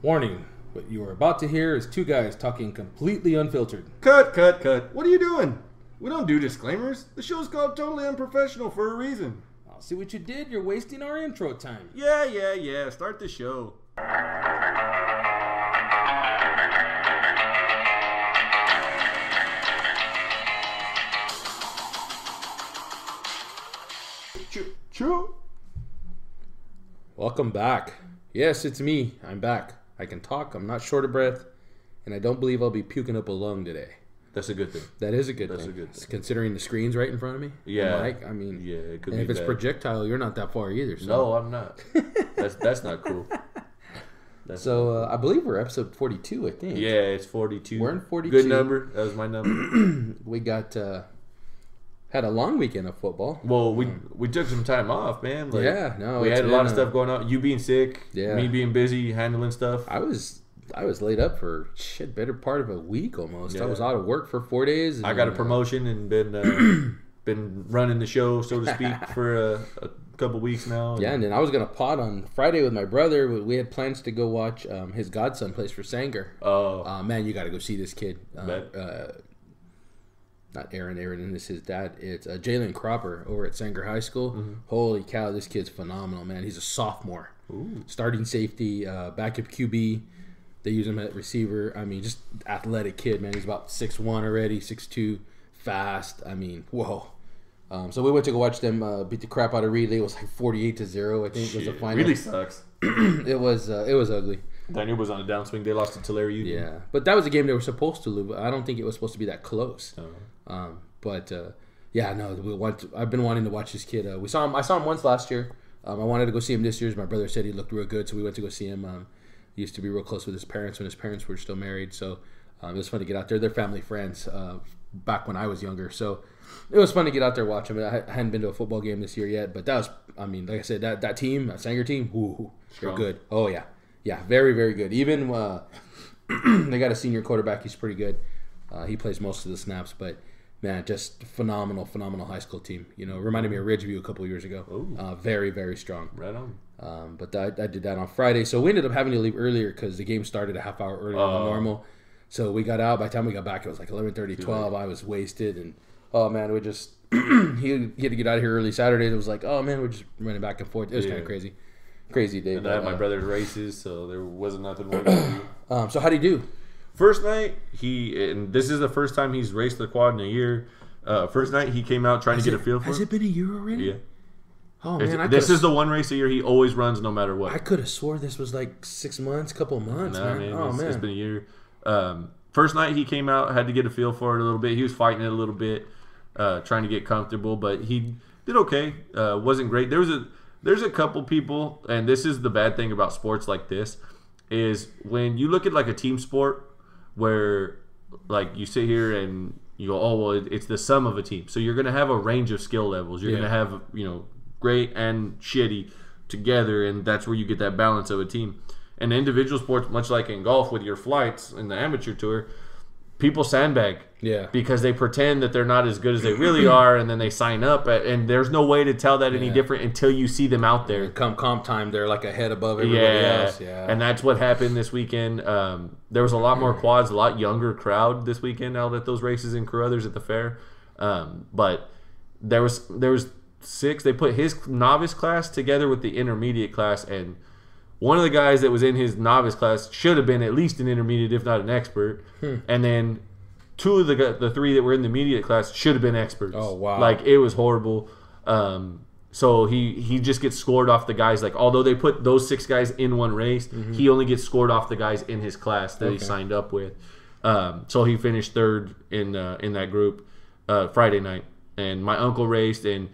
Warning, what you are about to hear is two guys talking completely unfiltered. Cut. What are you doing? We don't do disclaimers. The show's called Totally Unprofessional for a reason. I'll see what you did. You're wasting our intro time. Yeah. Start the show. True. Welcome back. Yes, it's me. I'm back. I can talk. I'm not short of breath. And I don't believe I'll be puking up a lung today. That's a good thing. That is a good That's thing. a good thing. Considering the screen's right in front of me. Yeah. Mike, I mean, Yeah, it could and be if it's bad. projectile, you're not that far either. So. No, I'm not. That's not cool. I believe we're episode 42, I think. Yeah, it's 42. We're in 42. Good number. That was my number. We got had a long weekend of football. Well, we took some time off, man. Like, we it's had a lot been of stuff going on. You being sick, Yeah. me being busy handling stuff. I was laid up for better part of a week almost. Yeah. I was out of work for 4 days. I got a promotion and been running the show, so to speak, for a couple weeks now. Yeah, and then I was gonna pot on Friday with my brother. We had plans to go watch his godson plays for Sanger. Oh, Man, you got to go see this kid. Bet. Not Aaron, and this is his dad. It's Jalen Cropper over at Sanger High School. Mm-hmm. Holy cow, this kid's phenomenal, man. He's a sophomore. Ooh. Starting safety, backup QB. They use him at receiver. I mean, just athletic kid, man. He's about 6'1 already, 6'2, fast. I mean, whoa. So we went to go watch them beat the crap out of Reed. It was like 48-0, I think, was the final. Really sucks. It was ugly. Daniel was on a downswing. They lost to Tulare Union. Yeah, but that was a game they were supposed to lose. But I don't think it was supposed to be that close. I've been wanting to watch this kid. I saw him once last year. I wanted to go see him this year. My brother said he looked real good, so we went to go see him. He used to be real close with his parents when his parents were still married. So it was fun to get out there. They're family friends back when I was younger. So it was fun to get out there watch him. I hadn't been to a football game this year yet, but that was, I mean, like I said, that team, that Sanger team, they're good. Oh, yeah. Yeah, very, very good. Even they got a senior quarterback. He's pretty good. He plays most of the snaps, but man, just phenomenal high school team. You know, reminded me of Ridgeview a couple of years ago. Very, very strong. Right on. But I did that on Friday, so we ended up having to leave earlier because the game started a half hour earlier than normal. So we got out. By the time we got back, it was like 11:30, 12. I was wasted, and we just he had to get out of here early Saturday. It was like, oh man, we're just running back and forth. It was kind of crazy day. And I had my brother's races, so there wasn't nothing more to do. So how'd he do? First night, and this is the first time he's raced the quad in a year. First night, he came out trying to get a feel for it. Has it been a year already? Yeah. Oh, man. This is the one race a year he always runs no matter what. I could have swore this was like 6 months, couple of months, man. It's been a year. First night, he came out, had to get a feel for it a little bit. He was fighting it a little bit, trying to get comfortable, but he did okay. Wasn't great. There's a couple people, and this is the bad thing about sports like this, is when you look at like a team sport where like you sit here and you go, oh, well, it's the sum of a team. So you're going to have a range of skill levels. You're going to have, great and shitty together, and that's where you get that balance of a team. And individual sports, much like in golf with your flights in the amateur tour, people sandbag because they pretend that they're not as good as they really are, and then they sign up, and there's no way to tell that any different until you see them out there. Come comp time, they're like a head above everybody else. Yeah, and that's what happened this weekend. There was a lot more quads, a lot younger crowd this weekend out at those races in Carruthers at the fair. But there was 6. They put his novice class together with the intermediate class, and one of the guys that was in his novice class should have been at least an intermediate, if not an expert. And then 2 of the 3 that were in the immediate class should have been experts. Oh, wow. Like, it was horrible. So he just gets scored off the guys. Like, although they put those 6 guys in one race, he only gets scored off the guys in his class that he signed up with. So he finished 3rd in that group Friday night. And my uncle raced, and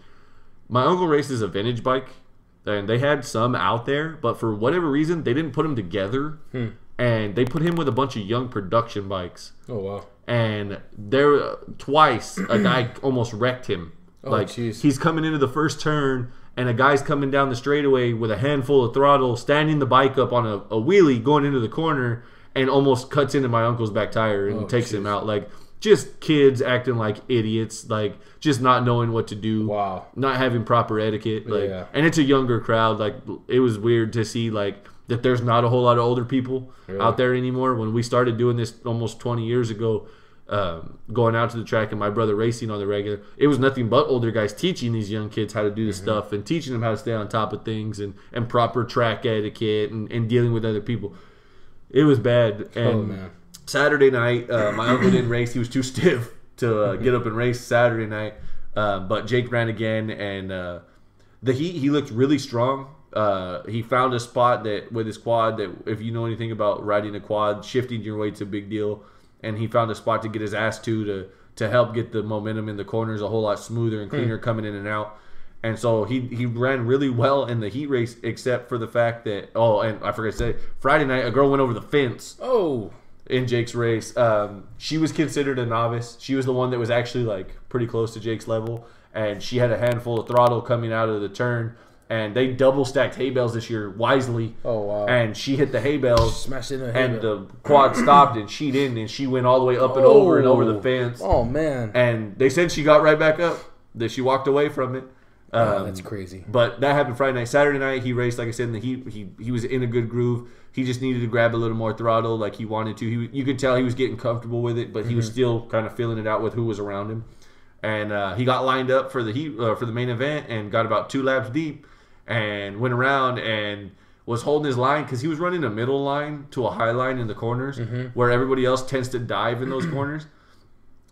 my uncle races a vintage bike. And they had some out there, but for whatever reason, they didn't put them together. And they put him with a bunch of young production bikes. Oh, wow. And there twice, a guy almost wrecked him. He's coming into the first turn, and a guy's coming down the straightaway with a handful of throttle, standing the bike up on a wheelie, going into the corner, and almost cuts into my uncle's back tire and takes him out. Like, just kids acting like idiots, like just not knowing what to do. Wow. Not having proper etiquette. Like, and it's a younger crowd. Like, it was weird to see, like, that there's not a whole lot of older people Really? out there anymore. When we started doing this almost 20 years ago, going out to the track and my brother racing on the regular, it was nothing but older guys teaching these young kids how to do this stuff and teaching them how to stay on top of things and proper track etiquette and dealing with other people. It was bad. And Saturday night, my uncle didn't race. He was too stiff to get up and race Saturday night. But Jake ran again, and he looked really strong. He found a spot that with his quad that, if you know anything about riding a quad, shifting your weight's a big deal. And he found a spot to get his ass to help get the momentum in the corners a whole lot smoother and cleaner coming in and out. And so he ran really well in the heat race, except for the fact that, and I forgot to say, Friday night, a girl went over the fence. Oh. In Jake's race. She was considered a novice. She was the one that was actually like pretty close to Jake's level. And she had a handful of throttle coming out of the turn. And they double stacked hay bales this year wisely. Oh, wow. And she hit the hay bales. Smashed in the hay and bale. the quad stopped and she didn't. And she went all the way up and over the fence. Oh, man. And they said she got right back up. That she walked away from it. That's crazy. But that happened Friday night. Saturday night, he raced, like I said, in the heat. He was in a good groove. He just needed to grab a little more throttle like he wanted to. You could tell he was getting comfortable with it, but he was still kind of feeling it out with who was around him. And he got lined up for the main event and got about 2 laps deep and went around and was holding his line because he was running a middle line to a high line in the corners where everybody else tends to dive in those corners.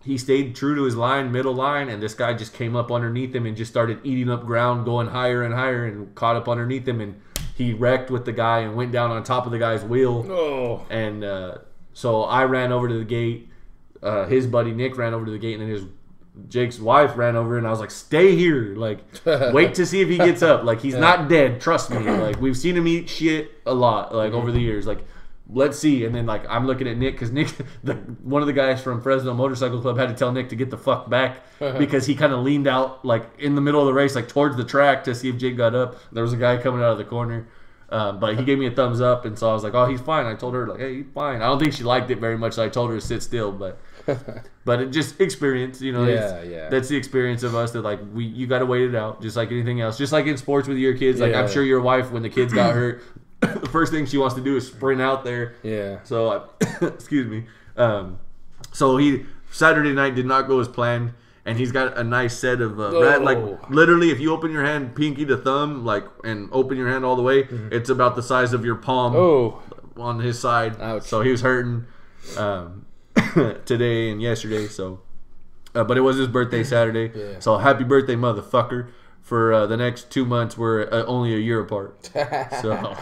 He stayed true to his line, middle line, and this guy just came up underneath him and just started eating up ground, going higher and higher, and caught up underneath him. And he wrecked with the guy and went down on top of the guy's wheel. Oh. And so I ran over to the gate. His buddy Nick ran over to the gate, and then Jake's wife ran over, and I was like, "Stay here, like, wait to see if he gets up. Like, he's not dead. Trust me. Like, we've seen him eat shit a lot, like over the years. Like, let's see." And then like I'm looking at Nick because Nick, one of the guys from Fresno Motorcycle Club, had to tell Nick to get the fuck back because he kind of leaned out like in the middle of the race, like towards the track to see if Jake got up. There was a guy coming out of the corner. But he gave me a thumbs up, and so I was like, "Oh, he's fine." I told her, like, "Hey, he's fine." I don't think she liked it very much, so I told her to sit still. But it just experience, you know. Yeah. That's the experience of us that like you got to wait it out, just like anything else. Just like in sports with your kids, like I'm sure your wife, when the kids got hurt, the first thing she wants to do is sprint out there. Yeah. So excuse me. So he Saturday night did not go as planned. And he's got a nice set of like literally, if you open your hand pinky to thumb, like, and open your hand all the way, it's about the size of your palm on his side. Ouch. So he was hurting today and yesterday. So, but it was his birthday Saturday. Yeah. So happy birthday, motherfucker! For the next 2 months, we're only a year apart. So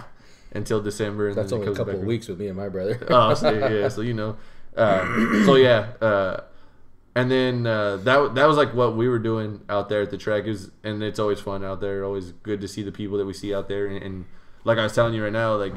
until December, and That's then only a couple of weeks with me and my brother. Oh, so, yeah. So you know, so yeah. And then that was like what we were doing out there at the track. And it's always fun out there. Always good to see the people that we see out there. And like I was telling you right now, like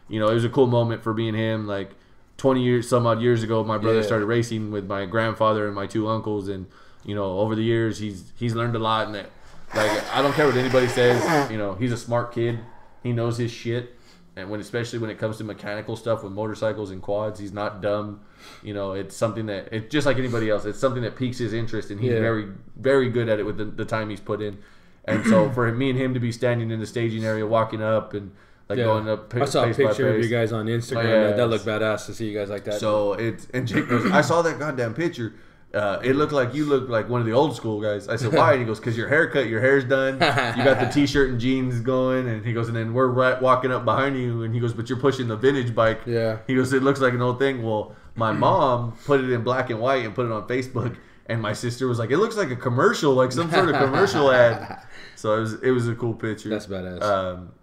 you know, it was a cool moment for me and him. Like 20 some odd years ago, my brother started racing with my grandfather and my 2 uncles. And you know, over the years, he's learned a lot. And that, like, I don't care what anybody says. You know, he's a smart kid. He knows his shit. And especially when it comes to mechanical stuff with motorcycles and quads, he's not dumb. You know, it's something that, it's just like anybody else. It's something that piques his interest, and he's very, very good at it with the time he's put in. And so for me and him to be standing in the staging area, walking up and like going up, I saw a picture of you guys on Instagram. That looked badass to see you guys like that. So and Jake goes, "I saw that goddamn picture. It looked like you look like one of the old school guys." I said, "Why?" And he goes, "Because your haircut, your hair's done. You got the t-shirt and jeans going." And he goes, "And then we're walking up behind you." And he goes, "But you're pushing the vintage bike." Yeah. He goes, "It looks like an old thing." Well, my mom put it in black and white and put it on Facebook. And my sister was like, "It looks like a commercial, like some sort of commercial ad." So it was a cool picture. That's badass.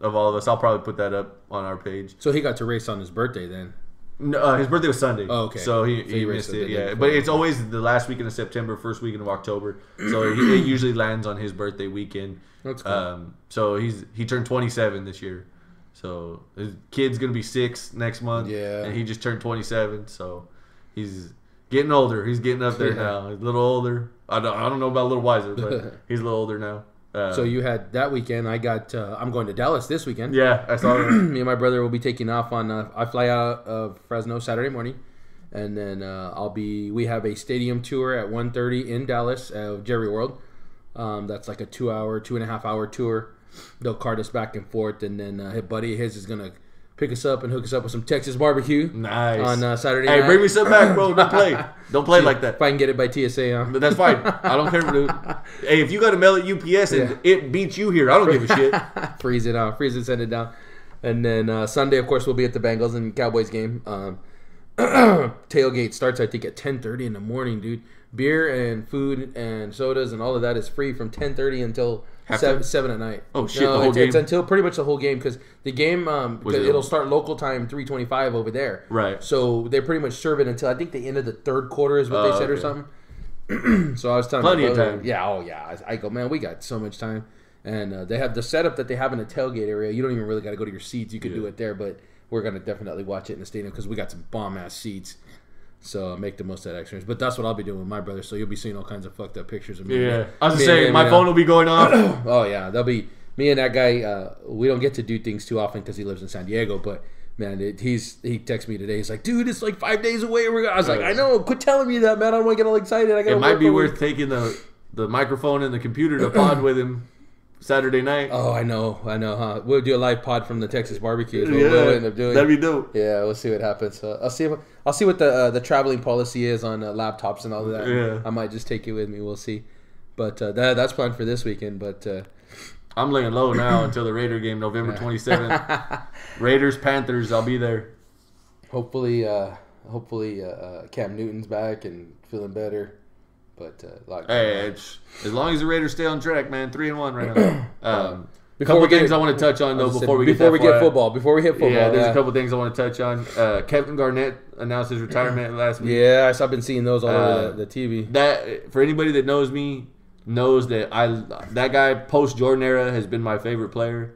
Of all of us. I'll probably put that up on our page. So he got to race on his birthday then. No, his birthday was Sunday. Oh, okay. So he missed it. Yeah, but it's always the last weekend of September, first weekend of October. So it usually lands on his birthday weekend. That's cool. So he turned 27 this year. So his kid's gonna be 6 next month. Yeah. And he just turned 27. So he's getting older. He's getting up there now. He's a little older. I don't know about a little wiser, but he's a little older now. So you had that weekend. I'm going to Dallas this weekend. Yeah, I saw that. Me and my brother will be taking off on. I fly out of Fresno Saturday morning, and then we have a stadium tour at 1:30 in Dallas of Jerry World. That's like a 2.5 hour tour. They'll cart us back and forth, and then his buddy is gonna pick us up and hook us up with some Texas barbecue. Nice. On Saturday night. Hey, bring me some back, bro. Don't play. Don't play like that. If I can get it by TSA, huh? But that's fine. I don't care, dude. Hey, if you got to mail it UPS and it beats you here, I don't give a shit. Freeze it out. Freeze it, send it down. And then Sunday, of course, we'll be at the Bengals and Cowboys game. Tailgate starts, I think, at 10:30 in the morning, dude. Beer and food and sodas and all of that is free from 10:30 until 7 at night. Oh, shit, the whole game? It's until pretty much the whole game because the game, it'll start local time 3:25 over there. Right. So they pretty much serve it until I think the end of the third quarter is what they said or something. So I was telling Plenty my of brother, time. yeah, I go, man, we got so much time. And they have the setup that they have in the tailgate area. You don't even really got to go to your seats. You could do it there, but we're going to definitely watch it in the stadium because we got some bomb-ass seats. So make the most of that experience. But that's what I'll be doing with my brother. So you'll be seeing all kinds of fucked up pictures of me. Yeah. I was saying, my phone will be going off. Oh, yeah. They'll be me and that guy. We don't get to do things too often because he lives in San Diego. But, man, he texted me today. He's like, dude, it's like 5 days away. I was like, I know. Quit telling me that, man. I don't want to get all excited. It might be worth taking the microphone and the computer to pod with him Saturday night. Oh, I know, huh? We'll do a live pod from the Texas barbecue. Yeah, we'll end up doing. That'd be dope. Yeah, we'll see what happens. I'll see what the traveling policy is on laptops and all of that. Yeah. I might just take it with me. We'll see. But that's planned for this weekend. But I'm laying low now until the Raider game, November 27th. Raiders, Panthers, I'll be there. Hopefully, Cam Newton's back and feeling better. But as long as the Raiders stay on track, man, 3-1 right now. Before we things I want to touch on though before we hit football. Yeah, there's a couple things I want to touch on. Kevin Garnett announced his retirement last week. Yeah, I've been seeing those all over the TV. That for anybody that knows me knows that that guy post Jordan era has been my favorite player.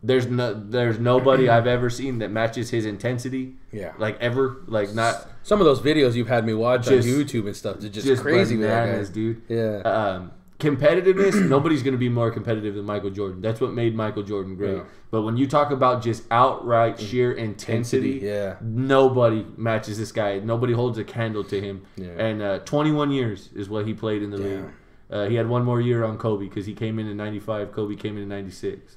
There's nobody I've ever seen that matches his intensity. Yeah, like ever, like not. Some of those videos you've had me watch on YouTube and stuff, they're just crazy, bananas, dude. Yeah. Competitiveness, nobody's going to be more competitive than Michael Jordan. That's what made Michael Jordan great. Yeah. But when you talk about just outright sheer intensity, nobody matches this guy. Nobody holds a candle to him. Yeah. And 21 years is what he played in the league. He had one more year on Kobe because he came in 95. Kobe came in 96.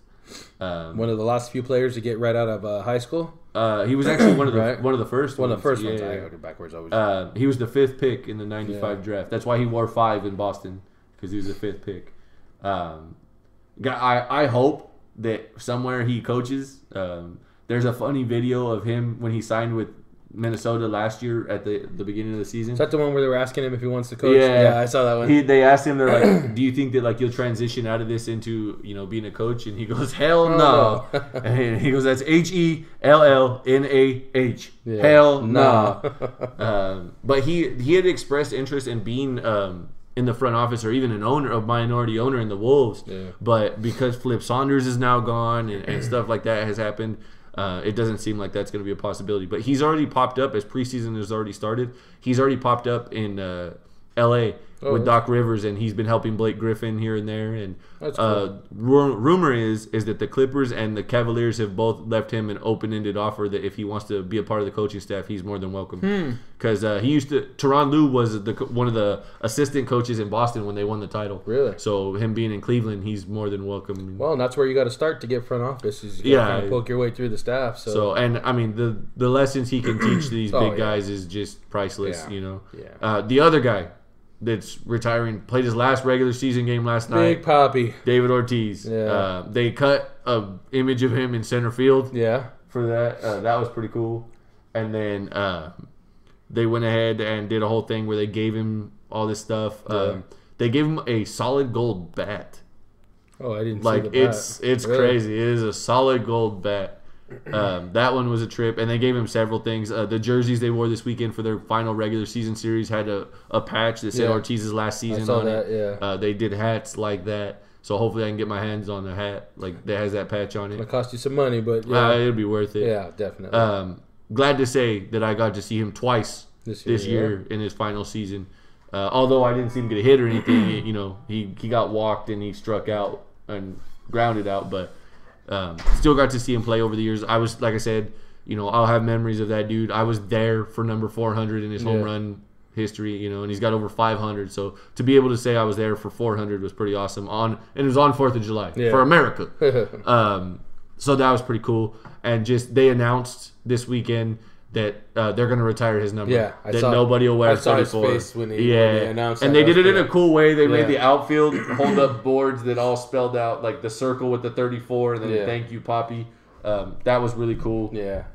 One of the last few players to get right out of high school. He was actually one of the first ones. One of the first ones. I heard it backwards always. He was the 5th pick in the 95 draft. That's why he wore 5 in Boston because he was the 5th pick. I hope that somewhere he coaches. There's a funny video of him when he signed with Minnesota last year at the beginning of the season. Is that the one where they were asking him if he wants to coach? Yeah, I saw that one. They asked him, they're like, do you think that like you'll transition out of this into being a coach? And he goes, hell no. And he goes, that's HELLNAH. Yeah. Hell no. But he had expressed interest in being in the front office or even a minority owner in the Wolves. Yeah. But because Flip Saunders is now gone and stuff like that has happened, it doesn't seem like that's going to be a possibility. But he's already popped up as preseason has already started. He's already popped up in L.A. with Doc Rivers, and he's been helping Blake Griffin here and there. And cool. Rumor is that the Clippers and the Cavaliers have both left him an open-ended offer that if he wants to be a part of the coaching staff, he's more than welcome. Because Tyronn Lue was one of the assistant coaches in Boston when they won the title. Really? So him being in Cleveland, he's more than welcome. Well, and that's where you got to start to get front office. Is you kind of poke your way through the staff. So and I mean the lessons he can teach these big guys is just priceless. Yeah. The other guy that's retiring played his last regular season game last night. Big Papi. David Ortiz. Yeah. They cut an image of him in center field. Yeah. For that. That was pretty cool. And then they went ahead and did a whole thing where they gave him all this stuff. They gave him a solid gold bat. Oh, I didn't see the bat. It's really crazy. It is a solid gold bat. That one was a trip, and they gave him several things. The jerseys they wore this weekend for their final regular season series had a patch that said Ortiz's last season on it. They did hats like that, so hopefully I can get my hands on a hat like that has that patch on it. It'll cost you some money, but it'll be worth it. Yeah, definitely. Glad to say that I got to see him twice this year in his final season. Although I didn't see him get a hit or anything, he got walked and he struck out and grounded out, but. Still got to see him play over the years. I was, like I said, I'll have memories of that dude. I was there for number 400 in his home run history, and he's got over 500. So to be able to say I was there for 400 was pretty awesome. And it was on 4th of July for America. So that was pretty cool. And just they announced this weekend that they're going to retire his number. Yeah, that nobody will wear 34. I saw his face when he announced and that. they did it in a cool way. They made Yeah. the outfield hold up boards that all spelled out like the circle with the 34 and then thank you, Poppy. That was really cool. Yeah.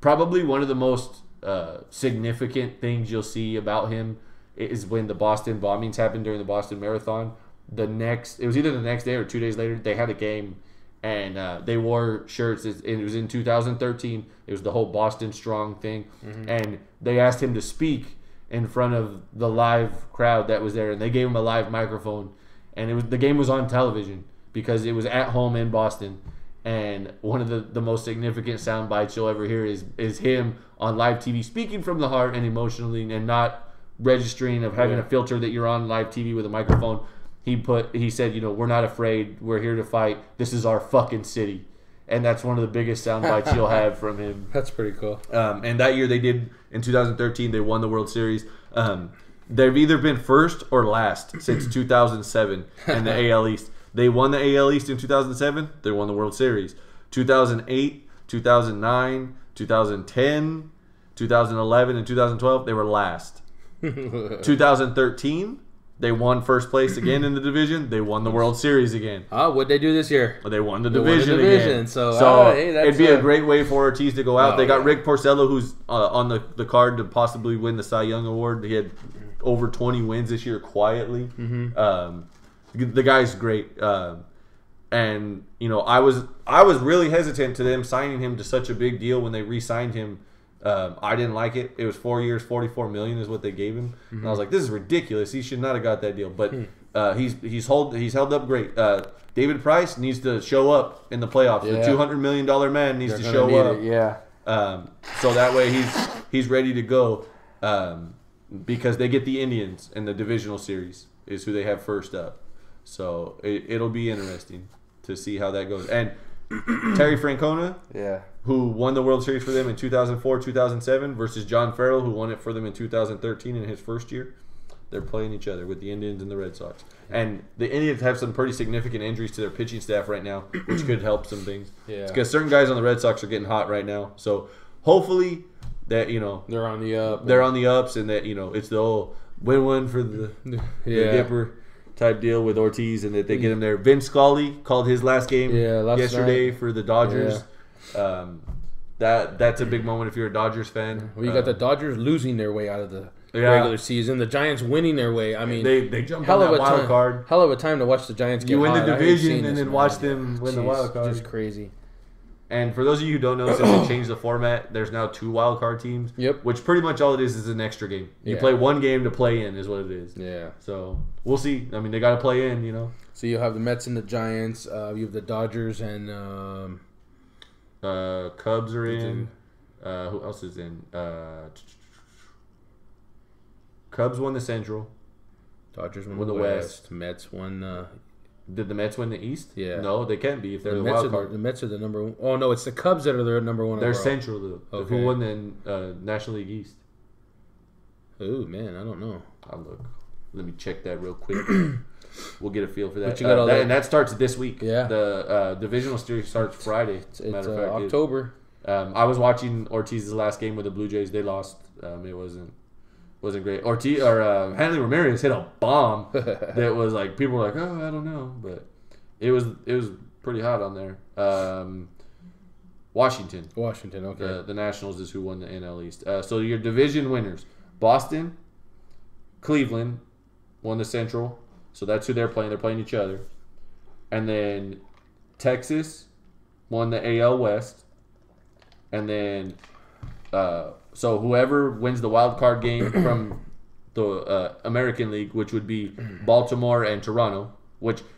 Probably one of the most significant things you'll see about him is when the Boston bombings happened during the Boston Marathon. It was either the next day or 2 days later, they had a game. And they wore shirts. It was in 2013. It was the whole Boston Strong thing. Mm-hmm. And they asked him to speak in front of the live crowd that was there. And they gave him a live microphone. And the game was on television because it was at home in Boston. And one of the most significant sound bites you'll ever hear is him on live TV speaking from the heart and emotionally and not registering of having a filter that you're on live TV with a microphone. He said, we're not afraid. We're here to fight. This is our fucking city. And that's one of the biggest sound bites you'll have from him. That's pretty cool. And that year in 2013, they won the World Series. They've either been first or last since 2007 in the AL East. They won the AL East in 2007. They won the World Series. 2008, 2009, 2010, 2011, and 2012, they were last. 2013, they won first place again in the division. They won the World Series again. Oh, what'd they do this year? They won the division again. So hey, it'd be a great way for Ortiz to go out. They got yeah. Rick Porcello, who's on the card to possibly win the Cy Young Award. He had over 20 wins this year quietly. Mm-hmm. The guy's great. And I was really hesitant to them signing him to such a big deal when they re-signed him. I didn't like it. It was 4 years, $44 million is what they gave him. Mm-hmm. And I was like, this is ridiculous. He should not have got that deal. But he's held up great. David Price needs to show up in the playoffs. Yeah. The $200 million man needs to show up. Yeah. So that way he's ready to go. Because they get the Indians in the divisional series is who they have first up. So it'll be interesting to see how that goes. And Terry Francona, who won the World Series for them in 2004, 2007, versus John Farrell, who won it for them in 2013 in his first year. They're playing each other with the Indians and the Red Sox. And the Indians have some pretty significant injuries to their pitching staff right now, which could help some things. Yeah. Because certain guys on the Red Sox are getting hot right now. So hopefully that, they're on the up. They're on the ups and that, it's the old win-win for the Dipper type deal with Ortiz and that they get him there. Vince Scully called his last game yesterday for the Dodgers. Yeah. That's a big moment if you're a Dodgers fan. Well, you got the Dodgers losing their way out of the regular season. The Giants winning their way. I mean, they jumped on that wild card. Hell of a time to watch the Giants get You win hot. the division and then watch them win the wild card. Just crazy. And for those of you who don't know, since they changed the format, there's now 2 wild card teams. Yep. Which pretty much all it is an extra game. You play one game to play in is what it is. Yeah. So we'll see. I mean, they got to play in, So you have the Mets and the Giants. You have the Dodgers and Cubs are in. Who else is in? Cubs won the Central. Dodgers won the West. Mets won. Did the Mets win the East? Yeah. No, they can't be if they're the wild card. The Mets are the number one. Oh, no, it's the Cubs that are the number one. They're overall. Central, though. Okay. Who won the National League East? Oh, man, I don't know. I'll look. Let me check that real quick. We'll get a feel for that. And that starts this week. Yeah. The divisional series starts Friday. It's October. I was watching Ortiz's last game with the Blue Jays. They lost. It wasn't great. Hanley Ramirez hit a bomb that was like people were like, oh, I don't know, but it was pretty hot on there. Washington, okay. The Nationals is who won the NL East. So your division winners: Boston, Cleveland won the Central, so that's who they're playing. They're playing each other, and then Texas won the AL West, and then. So whoever wins the wild card game from the American League, which would be Baltimore and Toronto,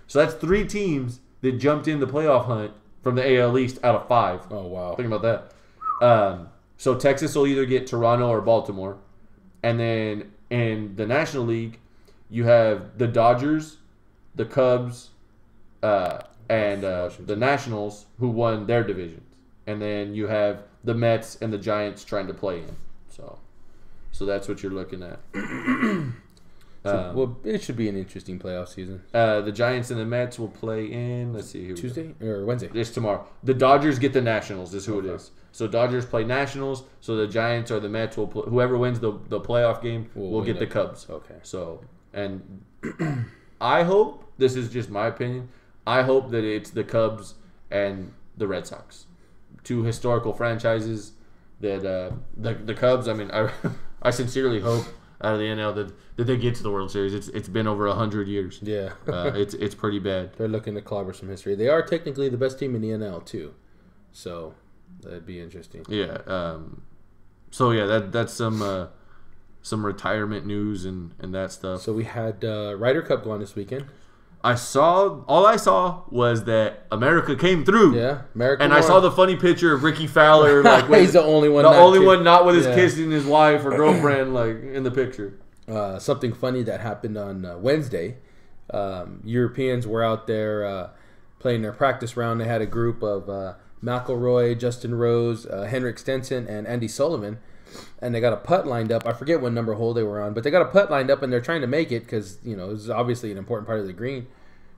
so that's 3 teams that jumped in the playoff hunt from the AL East out of 5. Oh wow! Think about that. So Texas will either get Toronto or Baltimore, and then in the National League, you have the Dodgers, the Cubs, and the Nationals who won their divisions, and then you have the Mets and the Giants trying to play in. So that's what you're looking at. Well, it should be an interesting playoff season. The Giants and the Mets will play in, let's see. Tuesday or Wednesday? It's tomorrow. The Dodgers get the Nationals is who it is. So Dodgers play Nationals, so the Giants or the Mets will play. Whoever wins the playoff game will get the Cubs. Okay. So, and I hope, this is just my opinion, I hope that it's the Cubs and the Red Sox. Two historical franchises that the Cubs, I mean, I sincerely hope out of the NL that they get to the World Series. It's been over 100 years. Yeah. It's pretty bad. They're looking to clobber some history. They are technically the best team in the NL too. So that'd be interesting. Yeah. So yeah, that's some retirement news and that stuff. So we had Ryder Cup going this weekend. All I saw was that America came through. Yeah, America. And won. I saw the funny picture of Ricky Fowler, like he's the only one. Not with his kissing his wife or girlfriend, like in the picture. Something funny that happened on Wednesday. Europeans were out there playing their practice round. They had a group of McIlroy, Justin Rose, Henrik Stenson, and Andy Sullivan. And they got a putt lined up. I forget what number hole they were on, but they got a putt lined up, and they're trying to make it because, it was obviously an important part of the green.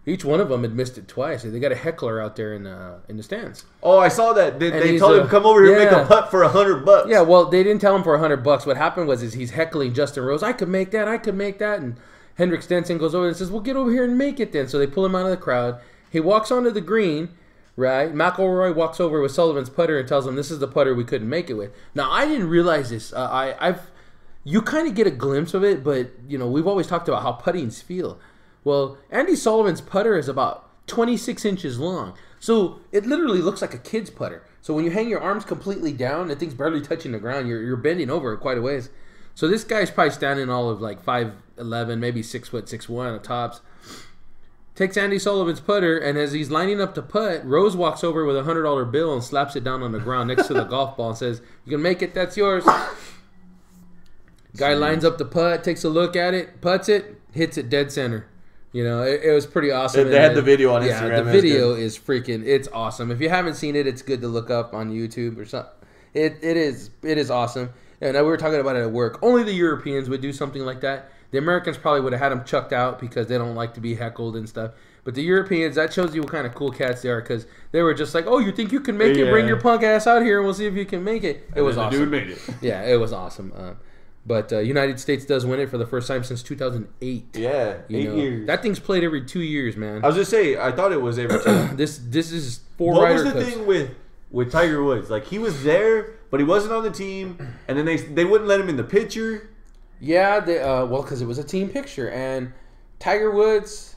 Each one of them had missed it twice. They got a heckler out there in the stands. Oh, I saw that. They told him come over here and make a putt for $100. Yeah, well, they didn't tell him for $100. What happened was he's heckling Justin Rose. I could make that. And Henrik Stenson goes over and says, "Well, get over here and make it then." So they pull him out of the crowd. He walks onto the green. Right, McIlroy walks over with Sullivan's putter and tells him, "This is the putter we couldn't make it with." Now, I didn't realize this. You kind of get a glimpse of it, but we've always talked about how puttings feel. Well, Andy Sullivan's putter is about 26 inches long, so it literally looks like a kid's putter. So when you hang your arms completely down, the thing's barely touching the ground. You're bending over it quite a ways. So this guy's probably standing all of like 5'11", maybe 6'1" on the tops. Takes Andy Sullivan's putter, and as he's lining up to putt, Rose walks over with a $100 bill and slaps it down on the ground next to the golf ball and says, "You can make it, that's yours." Guy lines up the putt, takes a look at it, putts it, hits it dead center. It was pretty awesome. They had the video on Instagram. Yeah, the video is freaking, it's awesome. If you haven't seen it, it's good to look up on YouTube or something. It is awesome. And we were talking about it at work. Only the Europeans would do something like that. The Americans probably would have had them chucked out because they don't like to be heckled and stuff. But the Europeans, that shows you what kind of cool cats they are because they were just like, "Oh, you think you can make it? Bring your punk ass out here and we'll see if you can make it." It was awesome. The dude made it. Yeah, it was awesome. But United States does win it for the first time since 2008. Yeah, 8 years. That thing's played every 2 years, man. I was just saying, I thought it was every 2 This is 4 What Ryder was the Cups. thing with Tiger Woods? Like, he was there, but he wasn't on the team, and then they wouldn't let him in the picture. Yeah, because it was a team picture, and Tiger Woods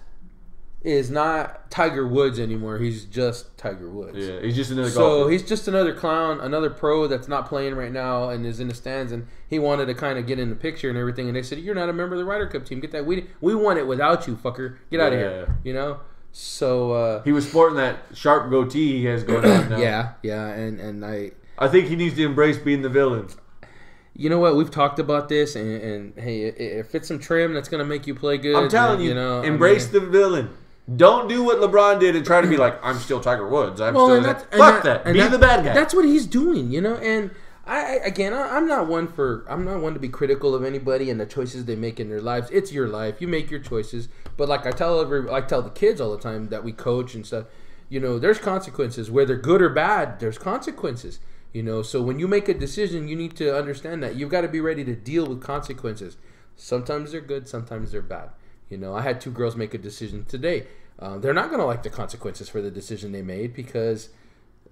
is not Tiger Woods anymore. He's just Tiger Woods. Yeah, he's just another golfer. So he's just another clown, another pro that's not playing right now and is in the stands, and he wanted to kind of get in the picture and everything, and they said, "You're not a member of the Ryder Cup team. Get that. We won it without you, fucker. Get out of here." So he was sporting that sharp goatee he has going on now. Yeah, and I think he needs to embrace being the villain. You know what? We've talked about this, and hey, if it's some trim that's going to make you play good, I'm telling you, embrace the villain. Don't do what LeBron did and try to be like, "I'm still Tiger Woods. I'm still that." Fuck that. Be the bad guy. That's what he's doing, And I'm not one to be critical of anybody and the choices they make in their lives. It's your life. You make your choices. But like I tell the kids all the time that we coach and stuff. There's consequences. Whether good or bad, there's consequences. So when you make a decision, you need to understand that you've got to be ready to deal with consequences. Sometimes they're good, sometimes they're bad. I had 2 girls make a decision today. They're not going to like the consequences for the decision they made because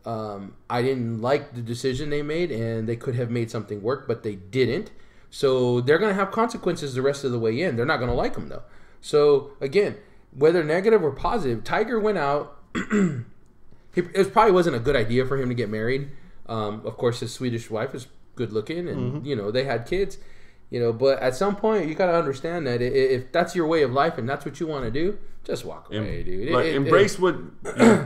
I didn't like the decision they made, and they could have made something work, but they didn't. So they're going to have consequences the rest of the way in. They're not going to like them, though. So, again, whether negative or positive, Tiger went out. It probably wasn't a good idea for him to get married. Of course, his Swedish wife is good looking, and they had kids. But at some point, you got to understand that if that's your way of life and that's what you want to do, just walk away, dude. Embrace what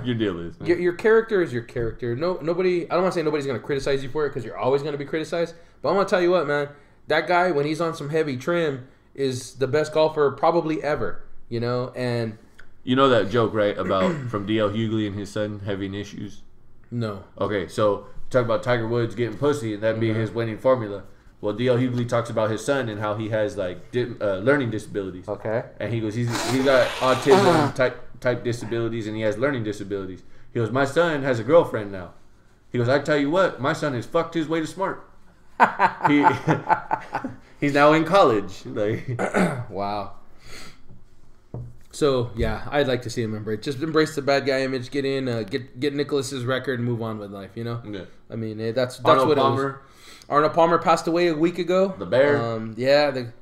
your deal is. Your character is your character. Nobody. I don't want to say nobody's going to criticize you for it because you're always going to be criticized. But I'm going to tell you what, man. That guy, when he's on some heavy trim, is the best golfer probably ever. And you know that joke, right, about from D.L. Hughley and his son having issues? No. Okay, so talk about Tiger Woods getting pussy and that being his winning formula. Well, D.L. Hughley talks about his son and how he has like learning disabilities. Okay. And he goes, he's got autism type disabilities, and he has learning disabilities. He goes, my son has a girlfriend now. He goes, I tell you what, my son has fucked his way to smart. He's now in college. Like, wow. So yeah, I'd like to see him embrace the bad guy image, get in, get Nicholas's record, and move on with life. You know. Yeah. I mean, that's Arnold what Palmer. It was. Arnold Palmer passed away a week ago. The bear.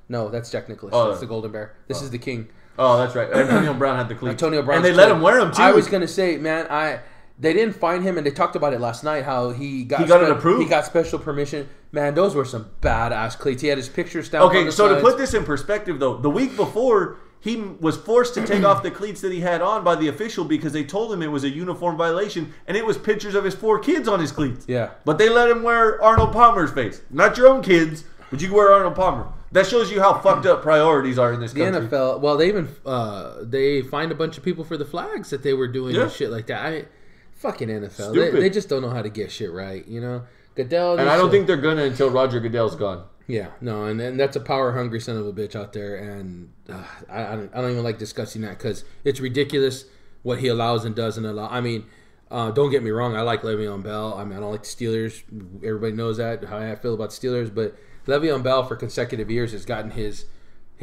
No, that's Jack Nicklaus. Oh, that's the Golden Bear. This is the King. Oh, that's right. Antonio Brown had the cleats. Antonio Brown. And they let him wear them too. I was gonna say, man, they didn't find him, and they talked about it last night. How he got it approved. He got special permission. Man, those were some badass cleats. He had his picture stamped. Okay, on the so sides. to put this in perspective, though, the week before he was forced to take off the cleats that he had on by the official because they told him it was a uniform violation, and it was pictures of his 4 kids on his cleats. Yeah, but they let him wear Arnold Palmer's face, not your own kids, but you can wear Arnold Palmer. That shows you how fucked up priorities are in this country. The NFL, well, they even they fined a bunch of people for the flags that they were doing and shit like that. Fucking NFL, they just don't know how to get shit right, you know. Goodell, and I don't think they're gonna until Roger Goodell's gone. Yeah, no, and that's a power hungry son of a bitch out there, and I don't even like discussing that because it's ridiculous what he allows and doesn't allow. I mean, don't get me wrong, I like Le'Veon Bell. I mean, I don't like the Steelers. Everybody knows that how I feel about the Steelers, but Le'Veon Bell for consecutive years has gotten his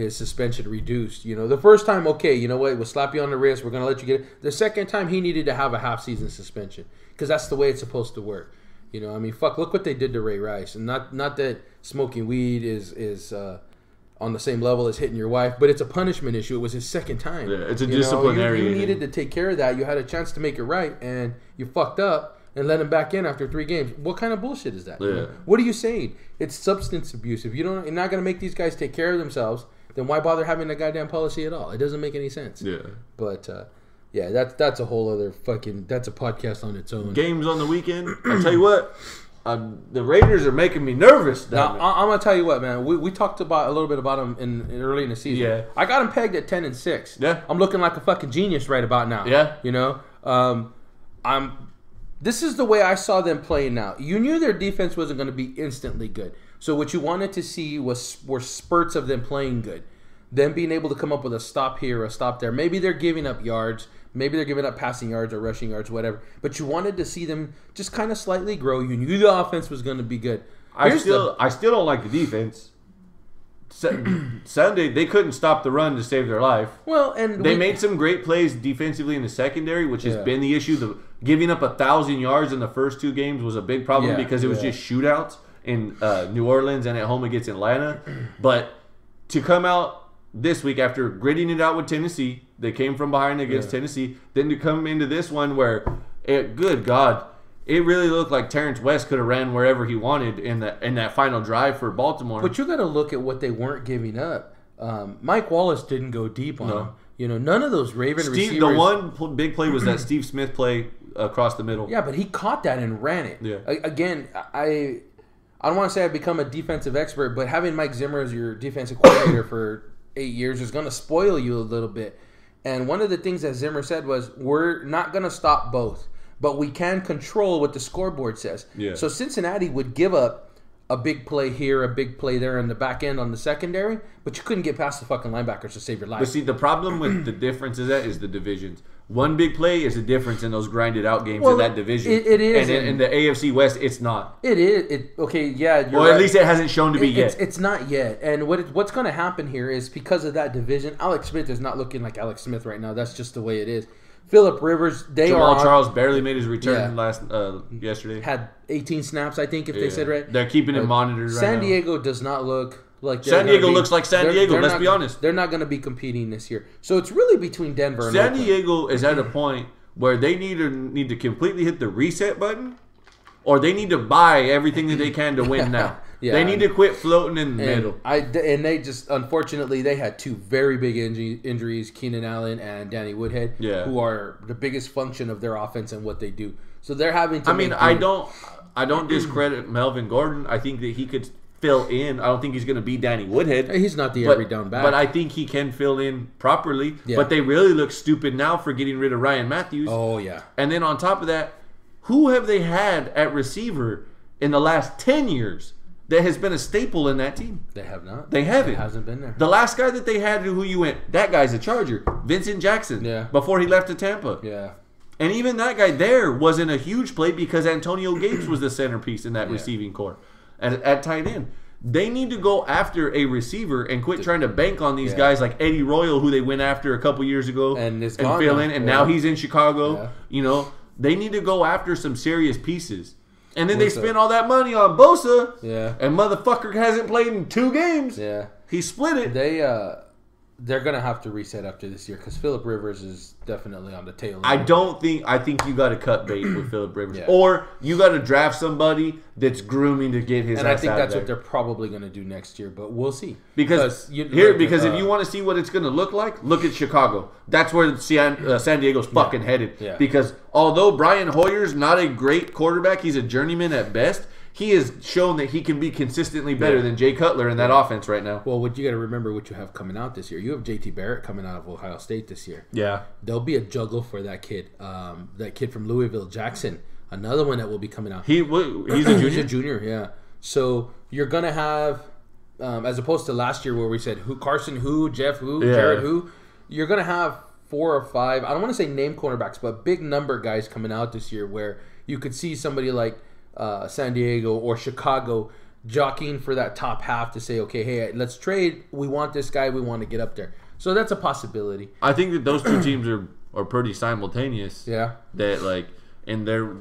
suspension reduced. You know, the first time, okay, you know what, we'll slap you on the wrist. We're gonna let you get it. The second time, he needed to have a half season suspension because that's the way it's supposed to work. You know, I mean, fuck, look what they did to Ray Rice. And not that smoking weed is on the same level as hitting your wife, but it's a punishment issue. It was his second time. Yeah, it's a disciplinary. You needed to take care of that. You had a chance to make it right, and you fucked up and let him back in after 3 games. What kind of bullshit is that? Yeah. You know? What are you saying? It's substance abuse. If you're not going to make these guys take care of themselves, then why bother having a goddamn policy at all? It doesn't make any sense. Yeah. But yeah, that's a whole other that's a podcast on its own. Games on the weekend. I tell you what, the Raiders are making me nervous. Now, I'm gonna tell you what, man. We talked about a little bit about them in early in the season. Yeah. I got them pegged at 10-6. Yeah. I'm looking like a fucking genius right about now. Yeah. You know, This is the way I saw them playing now. You knew their defense wasn't going to be instantly good. So what you wanted to see were spurts of them playing good. Them being able to come up with a stop here, a stop there. Maybe they're giving up yards. Maybe they're giving up passing yards or rushing yards, whatever. But you wanted to see them just kind of slightly grow. You knew the offense was going to be good. I still don't like the defense. Sunday, they couldn't stop the run to save their life. Well, and they made some great plays defensively in the secondary, which has been the issue. Giving up 1,000 yards in the first 2 games was a big problem because it was just shootouts in New Orleans and at home against Atlanta. But to come out this week after gritting it out with Tennessee, they came from behind against Tennessee. Then to come into this one where, good God, it really looked like Terrence West could have ran wherever he wanted in that final drive for Baltimore. But you got to look at what they weren't giving up. Mike Wallace didn't go deep on them. You know, none of those Raven receivers. The one big play was that Steve Smith play across the middle. Yeah, but he caught that and ran it. Yeah. Again, I don't want to say I've become a defensive expert, but having Mike Zimmer as your defensive coordinator for 8 years is going to spoil you a little bit. And one of the things that Zimmer said was, we're not going to stop both, but we can control what the scoreboard says. Yeah. So Cincinnati would give up a big play here, a big play there in the back end on the secondary, but you couldn't get past the fucking linebackers to save your life. But see, the problem with the difference is the divisions. One big play is a difference in those grinded out games in that division. It is. And in the AFC West, it's not. It is. Okay, yeah. Or at least it hasn't shown to be yet. It's not yet. And what's going to happen here is because of that division, Alex Smith is not looking like Alex Smith right now. That's just the way it is. Phillip Rivers, Jamal Charles barely made his return yesterday. Had 18 snaps, I think, if they said right. They're keeping him monitored right now. San Diego does not look like San Diego looks like San Diego, let's be honest. They're not going to be competing this year. So it's really between Denver and San Oakland. Diego is at a point where they need to completely hit the reset button, or they need to buy everything that they can to win now. They need to quit floating in the middle. And they just, unfortunately, they had 2 very big injuries, Keenan Allen and Danny Woodhead, who are the biggest function of their offense and what they do. So they're having to I don't discredit Melvin Gordon. I think that he could fill in. I don't think he's going to be Danny Woodhead. He's not the every down back. But I think he can fill in properly. Yeah. But they really look stupid now for getting rid of Ryan Matthews. Oh, yeah. And then on top of that, who have they had at receiver in the last 10 years? that has been a staple in that team. They have not. They haven't. It hasn't been there. The last guy that they had, who you went, that guy's a Charger. Vincent Jackson. Yeah. Before he left to Tampa. Yeah. And even that guy there wasn't a huge play because Antonio Gates was the centerpiece in that receiving core at tight end. They need to go after a receiver and quit trying to bank on these guys like Eddie Royal, who they went after a couple years ago and fill in, and now he's in Chicago. Yeah. You know, they need to go after some serious pieces. And then they spend all that money on Bosa. Yeah. And motherfucker hasn't played in 2 games. Yeah. He split it. They're going to have to reset after this year because Phillip Rivers is definitely on the tail. I think you got to cut bait with Phillip Rivers. Yeah. Or you got to draft somebody that's grooming to get his and ass I think out that's of what there. they're probably going to do next year, but we'll see. Because if you want to see what it's going to look like, look at Chicago. That's where San Diego's fucking headed. Yeah. Because although Brian Hoyer's not a great quarterback, he's a journeyman at best. He has shown that he can be consistently better than Jay Cutler in that offense right now. Well, what you got to remember what you have coming out this year. You have JT Barrett coming out of Ohio State this year. Yeah. There'll be a juggle for that kid. That kid from Louisville, Jackson. Another one that will be coming out. He's a junior? He's a junior, yeah. So you're going to have, as opposed to last year where we said Carson who, Jeff who, Jared who, you're going to have 4 or 5, I don't want to say name cornerbacks, but big number guys coming out this year where you could see somebody like San Diego or Chicago jockeying for that top half to say, okay, hey, let's trade. We want this guy. We want to get up there. So that's a possibility. I think that those two teams are pretty simultaneous. Yeah. That and they're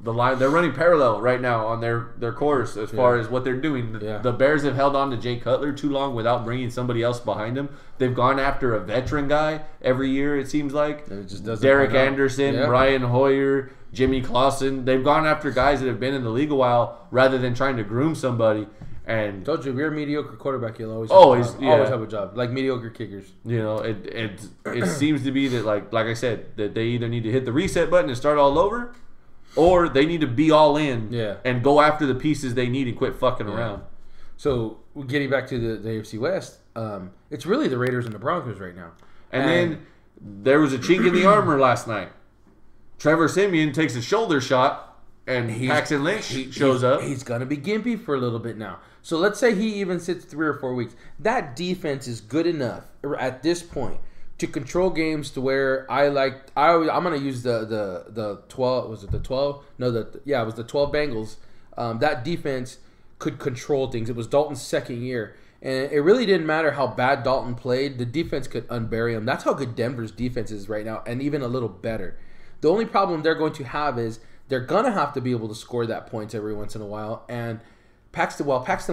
the line they're running parallel right now on their course as far as what they're doing. The Bears have held on to Jay Cutler too long without bringing somebody else behind him. They've gone after a veteran guy every year. It seems like and it just doesn't Derek Anderson, Brian Hoyer, Jimmy Clausen. They've gone after guys that have been in the league a while rather than trying to groom somebody. And told you, if you're a mediocre quarterback, you'll always have a job. Like mediocre kickers. You know, it seems to be that like I said, that they either need to hit the reset button and start all over, or they need to be all in and go after the pieces they need and quit fucking around. So getting back to the AFC West, it's really the Raiders and the Broncos right now. And then there was a chink in the armor last night. Trevor Siemian takes a shoulder shot, and Paxton Lynch shows up. He's going to be gimpy for a little bit now. So let's say he even sits 3 or 4 weeks. That defense is good enough at this point to control games to where I'm going to use the 12. Was it the 12? No, it was the 12 Bengals. That defense could control things. It was Dalton's second year. And it really didn't matter how bad Dalton played. The defense could unbury him. That's how good Denver's defense is right now, and even a little better. The only problem they're going to have is they're going to have to be able to score that points every once in a while. And Paxton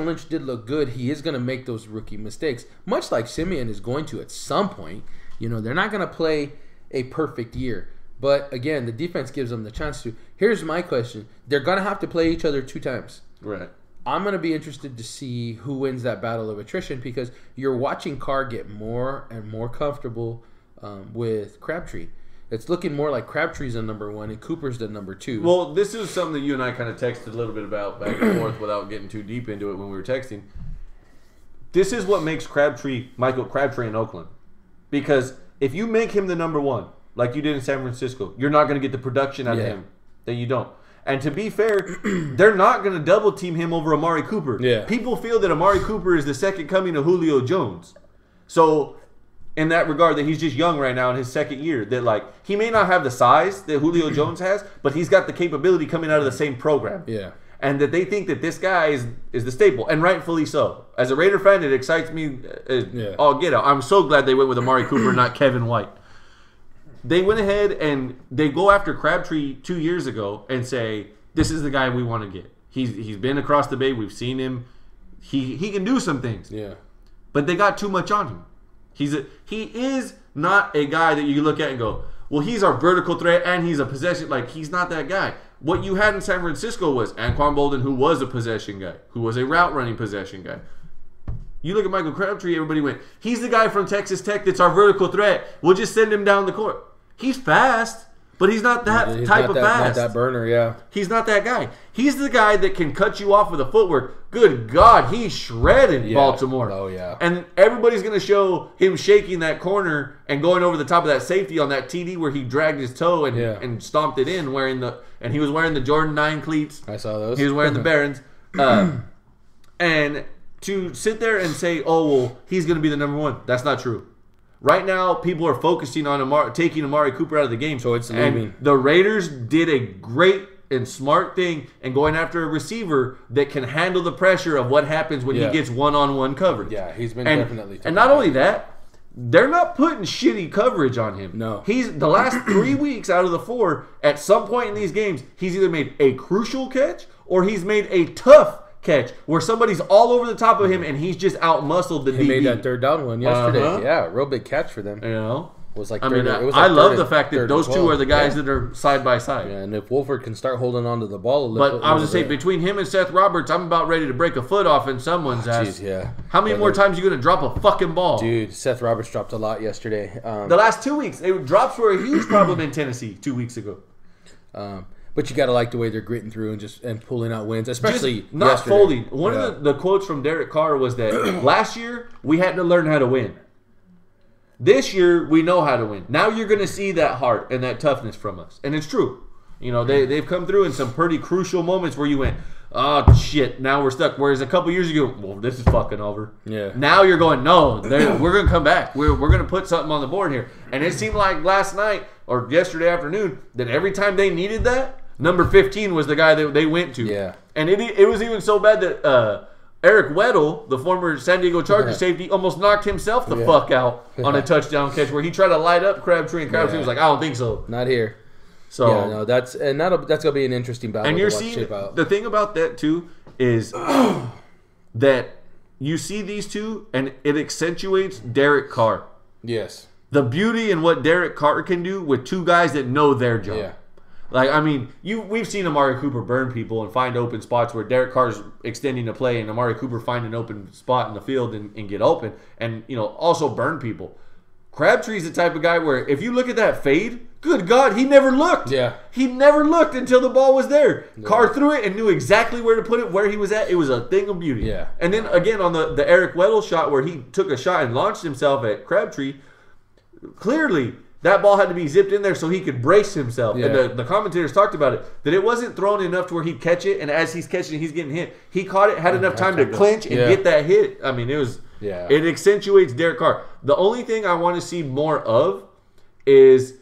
Lynch did look good, he is going to make those rookie mistakes, much like Simeon is going to at some point. You know, they're not going to play a perfect year. But, again, the defense gives them the chance to. Here's my question. They're going to have to play each other 2 times. Right. I'm going to be interested to see who wins that battle of attrition because you're watching Carr get more and more comfortable with Crabtree. It's looking more like Crabtree's the number 1 and Cooper's the number 2. Well, this is something that you and I kind of texted a little bit about back and forth without getting too deep into it when we were texting. This is what makes Michael Crabtree in Oakland. Because if you make him the number 1, like you did in San Francisco, you're not going to get the production out of him that you don't. And to be fair, they're not going to double team him over Amari Cooper. Yeah. People feel that Amari Cooper is the second coming of Julio Jones. So in that regard, that he's just young right now in his second year, that like he may not have the size that Julio Jones has, but he's got the capability coming out of the same program. Yeah. And that they think that this guy is the staple, and rightfully so. As a Raider fan, it excites me. I'll get out. I'm so glad they went with Amari Cooper, not Kevin White. They went ahead and they go after Crabtree 2 years ago and say, this is the guy we want to get. He's been across the bay. We've seen him. He can do some things. Yeah. But they got too much on him. He is not a guy that you look at and go, well, he's our vertical threat and he's a possession. Like, he's not that guy. What you had in San Francisco was Anquan Bolden, who was a possession guy, who was a route running possession guy. You look at Michael Crabtree, everybody went, he's the guy from Texas Tech that's our vertical threat. We'll just send him down the court. He's fast, but he's not that type of fast. Not that burner, yeah. He's not that guy. He's the guy that can cut you off with a footwork. Good God, he shredded Baltimore. Oh, yeah. And everybody's going to show him shaking that corner and going over the top of that safety on that TD where he dragged his toe and stomped it in, and he was wearing the Jordan 9 cleats. I saw those. He was wearing the Barons. And to sit there and say, oh, well, he's going to be the number one, that's not true. Right now, people are focusing on taking Amari Cooper out of the game. So it's and leaving. The Raiders did a great and smart thing in going after a receiver that can handle the pressure of what happens when he gets one-on-one coverage. Yeah, he's been definitely. And not only that, they're not putting shitty coverage on him. No. He's the last 3 weeks out of the 4, at some point in these games, he's either made a crucial catch or he's made a tough catch where somebody's all over the top of him and he's just out-muscled the DB. He made that third down one yesterday. Uh-huh. Yeah, real big catch for them. You know? It was like I mean, it was I like love the fact that those 12. two are the guys that are side by side. Yeah, and if Wolford can start holding on to the ball a little But I was going to say, between him and Seth Roberts, I'm about ready to break a foot off in someone's ass. Jeez, yeah. How many more times are you going to drop a fucking ball? Dude, Seth Roberts dropped a lot yesterday. The last 2 weeks, drops were a huge problem in Tennessee 2 weeks ago. But you got to like the way they're gritting through and pulling out wins, especially Just not yesterday. folding. One of the quotes from Derek Carr was that last year we had to learn how to win. This year we know how to win. Now you're going to see that heart and that toughness from us, and it's true. You know they've come through in some pretty crucial moments where you went, oh shit, now we're stuck. Whereas a couple years ago, well, this is fucking over. Yeah. Now you're going, no, we're going to come back. We're going to put something on the board here. And it seemed like last night or yesterday afternoon that every time they needed that, number 15 was the guy that they went to. Yeah. And it was even so bad that Eric Weddle, the former San Diego Chargers safety, almost knocked himself the fuck out on a touchdown catch where he tried to light up Crabtree, and Crabtree was like, I don't think so. Not here. So yeah, no, that's gonna be an interesting battle. and you're to watch seeing shape out. the thing about that too is that you see these two and it accentuates Derek Carr. Yes. The beauty in what Derek Carr can do with two guys that know their job. Yeah. Like, I mean, we've seen Amari Cooper burn people and find open spots where Derek Carr's extending the play and Amari Cooper find an open spot in the field and get open and, you know, also burn people. Crabtree's the type of guy where if you look at that fade, good God, he never looked. Yeah. He never looked until the ball was there. No. Carr threw it and knew exactly where to put it, where he was at. It was a thing of beauty. Yeah. And then, again, on the Eric Weddle shot where he took a shot and launched himself at Crabtree, clearly that ball had to be zipped in there so he could brace himself. Yeah. And the commentators talked about it, that it wasn't thrown enough to where he'd catch it, and as he's catching it, he's getting hit. He caught it, had enough time to clinch and get that hit. I mean, it was... Yeah. It accentuates Derek Carr. The only thing I want to see more of is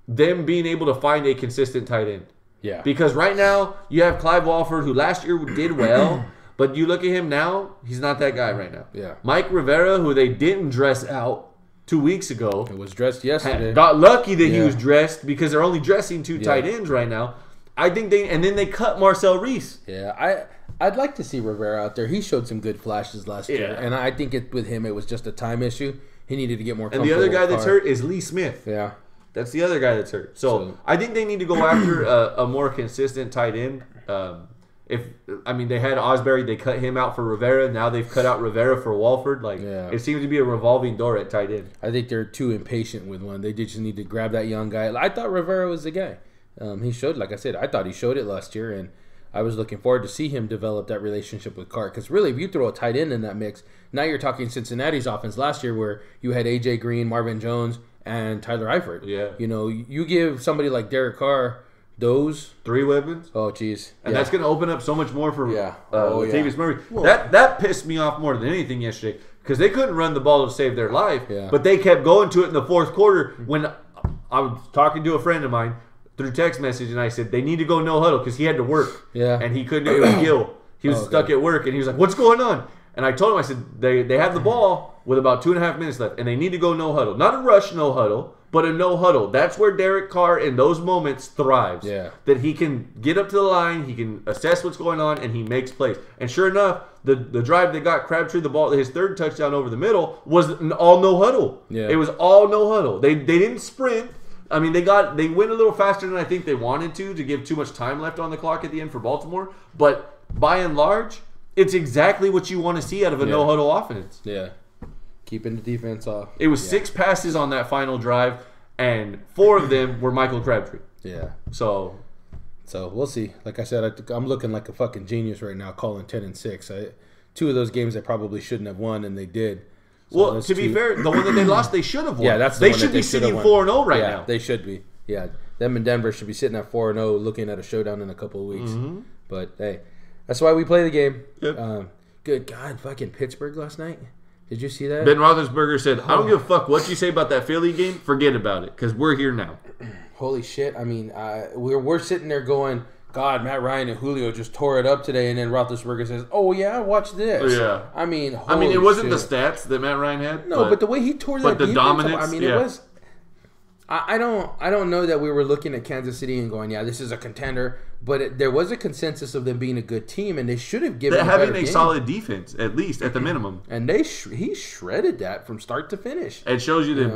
them being able to find a consistent tight end. Yeah. Because right now, you have Clive Walford, who last year did well, but you look at him now, he's not that guy right now. Yeah. Mike Rivera, who they didn't dress out 2 weeks ago. It was dressed yesterday. Got lucky that he was dressed because they're only dressing two tight ends right now. I think and then they cut Marcel Reese. Yeah, I'd like to see Rivera out there. He showed some good flashes last year, and I think with him it was just a time issue. He needed to get more comfortable. And the other guy with that's hurt is Lee Smith. Yeah. That's the other guy that's hurt. So I think they need to go after a more consistent tight end. They had Osbury, they cut him out for Rivera. Now they've cut out Rivera for Walford. It seems to be a revolving door at tight end. I think they're too impatient with one. They just need to grab that young guy. I thought Rivera was the guy. He showed, like I said, I thought he showed it last year, and I was looking forward to see him develop that relationship with Carr. Because really, if you throw a tight end in that mix, now you're talking Cincinnati's offense last year where you had A.J. Green, Marvin Jones, and Tyler Eifert. Yeah. You know, you give somebody like Derek Carr those 3 weapons. Oh, jeez. And that's going to open up so much more for Latavius Murray. Whoa. That pissed me off more than anything yesterday because they couldn't run the ball to save their life, but they kept going to it in the fourth quarter when I was talking to a friend of mine through text message, and I said, they need to go no huddle because he had to work. Yeah. And he couldn't. It was Gil. He was stuck at work, and he was like, what's going on? And I told him, I said, they have the ball with about 2.5 minutes left, and they need to go no huddle. Not a rush no huddle, but a no huddle. That's where Derek Carr in those moments thrives. Yeah. That he can get up to the line, he can assess what's going on, and he makes plays. And sure enough, the drive that got Crabtree the ball, his third touchdown over the middle, was all no huddle. Yeah. It was all no huddle. They didn't sprint. I mean, they went a little faster than I think they wanted to give too much time left on the clock at the end for Baltimore. But by and large, it's exactly what you want to see out of a no-huddle offense. Yeah. Keeping the defense off. It was 6 passes on that final drive, and 4 of them were Michael Crabtree. Yeah. So we'll see. Like I said, I'm looking like a fucking genius right now calling 10-6. 2 of those games they probably shouldn't have won, and they did. So well, to be fair, the one that they lost, they should have won. Yeah, that's the they one should that be sitting 4-0 right now. They should be. Yeah, them in Denver should be sitting at 4-0, looking at a showdown in a couple of weeks. Mm-hmm. But hey, that's why we play the game. Yep. Good God, fucking Pittsburgh last night. Did you see that? Ben Roethlisberger said, I don't give a fuck what you say about that Philly game. Forget about it, because we're here now. Holy shit. I mean, we're sitting there going, God, Matt Ryan and Julio just tore it up today, and then Roethlisberger says, oh, yeah, watch this. Yeah. I mean, it wasn't the stats that Matt Ryan had. No, but the way he tore that the defense, dominance, I mean, it was... I don't know that we were looking at Kansas City and going, yeah, this is a contender. But there was a consensus of them being a good team, and they should have given. They're having a solid defense, at least at the minimum. And he shredded that from start to finish. It shows you that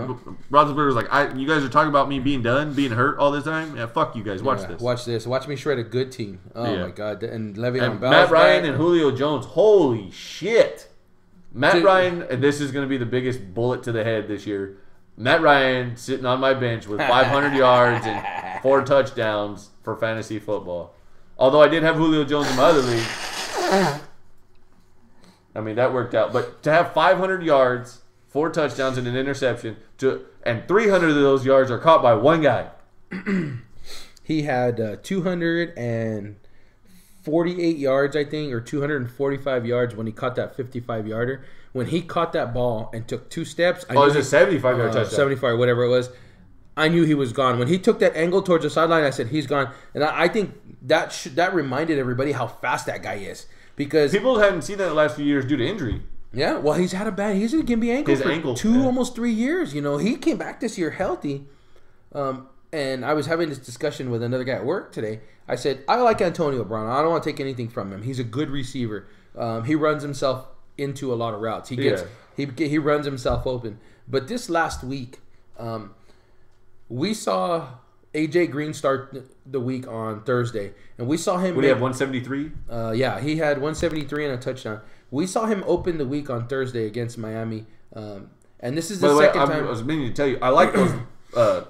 Roethlisberger was like, you guys are talking about me being done, being hurt all this time. Yeah, fuck you guys. Watch this. Watch this. Watch me shred a good team. Oh my God. And Le'Veon Bell, Matt Ryan and Julio Jones. Holy shit. Matt Ryan, and this is going to be the biggest bullet to the head this year. Matt Ryan sitting on my bench with 500 yards and 4 touchdowns for fantasy football. Although I did have Julio Jones in my other league. I mean, that worked out. But to have 500 yards, 4 touchdowns, and an interception, and 300 of those yards are caught by one guy. He had 248 yards, I think, or 245 yards when he caught that 55-yarder. When he caught that ball and took 2 steps... it was a 75-yard touchdown. 75, whatever it was. I knew he was gone. When he took that angle towards the sideline, I said, he's gone. And I think that reminded everybody how fast that guy is. Because people hadn't seen that the last few years due to injury. Yeah, well, he's had a gimpy ankle for 2, almost 3 years. You know, he came back this year healthy. And I was having this discussion with another guy at work today. I said, I like Antonio Brown. I don't want to take anything from him. He's a good receiver. He runs himself into a lot of routes. He runs himself open. But this last week, we saw AJ Green start the week on Thursday, and we saw him. Would he have 173? Yeah, he had 173 and a touchdown. We saw him open the week on Thursday against Miami, and this is the second time. I was meaning to tell you, I like those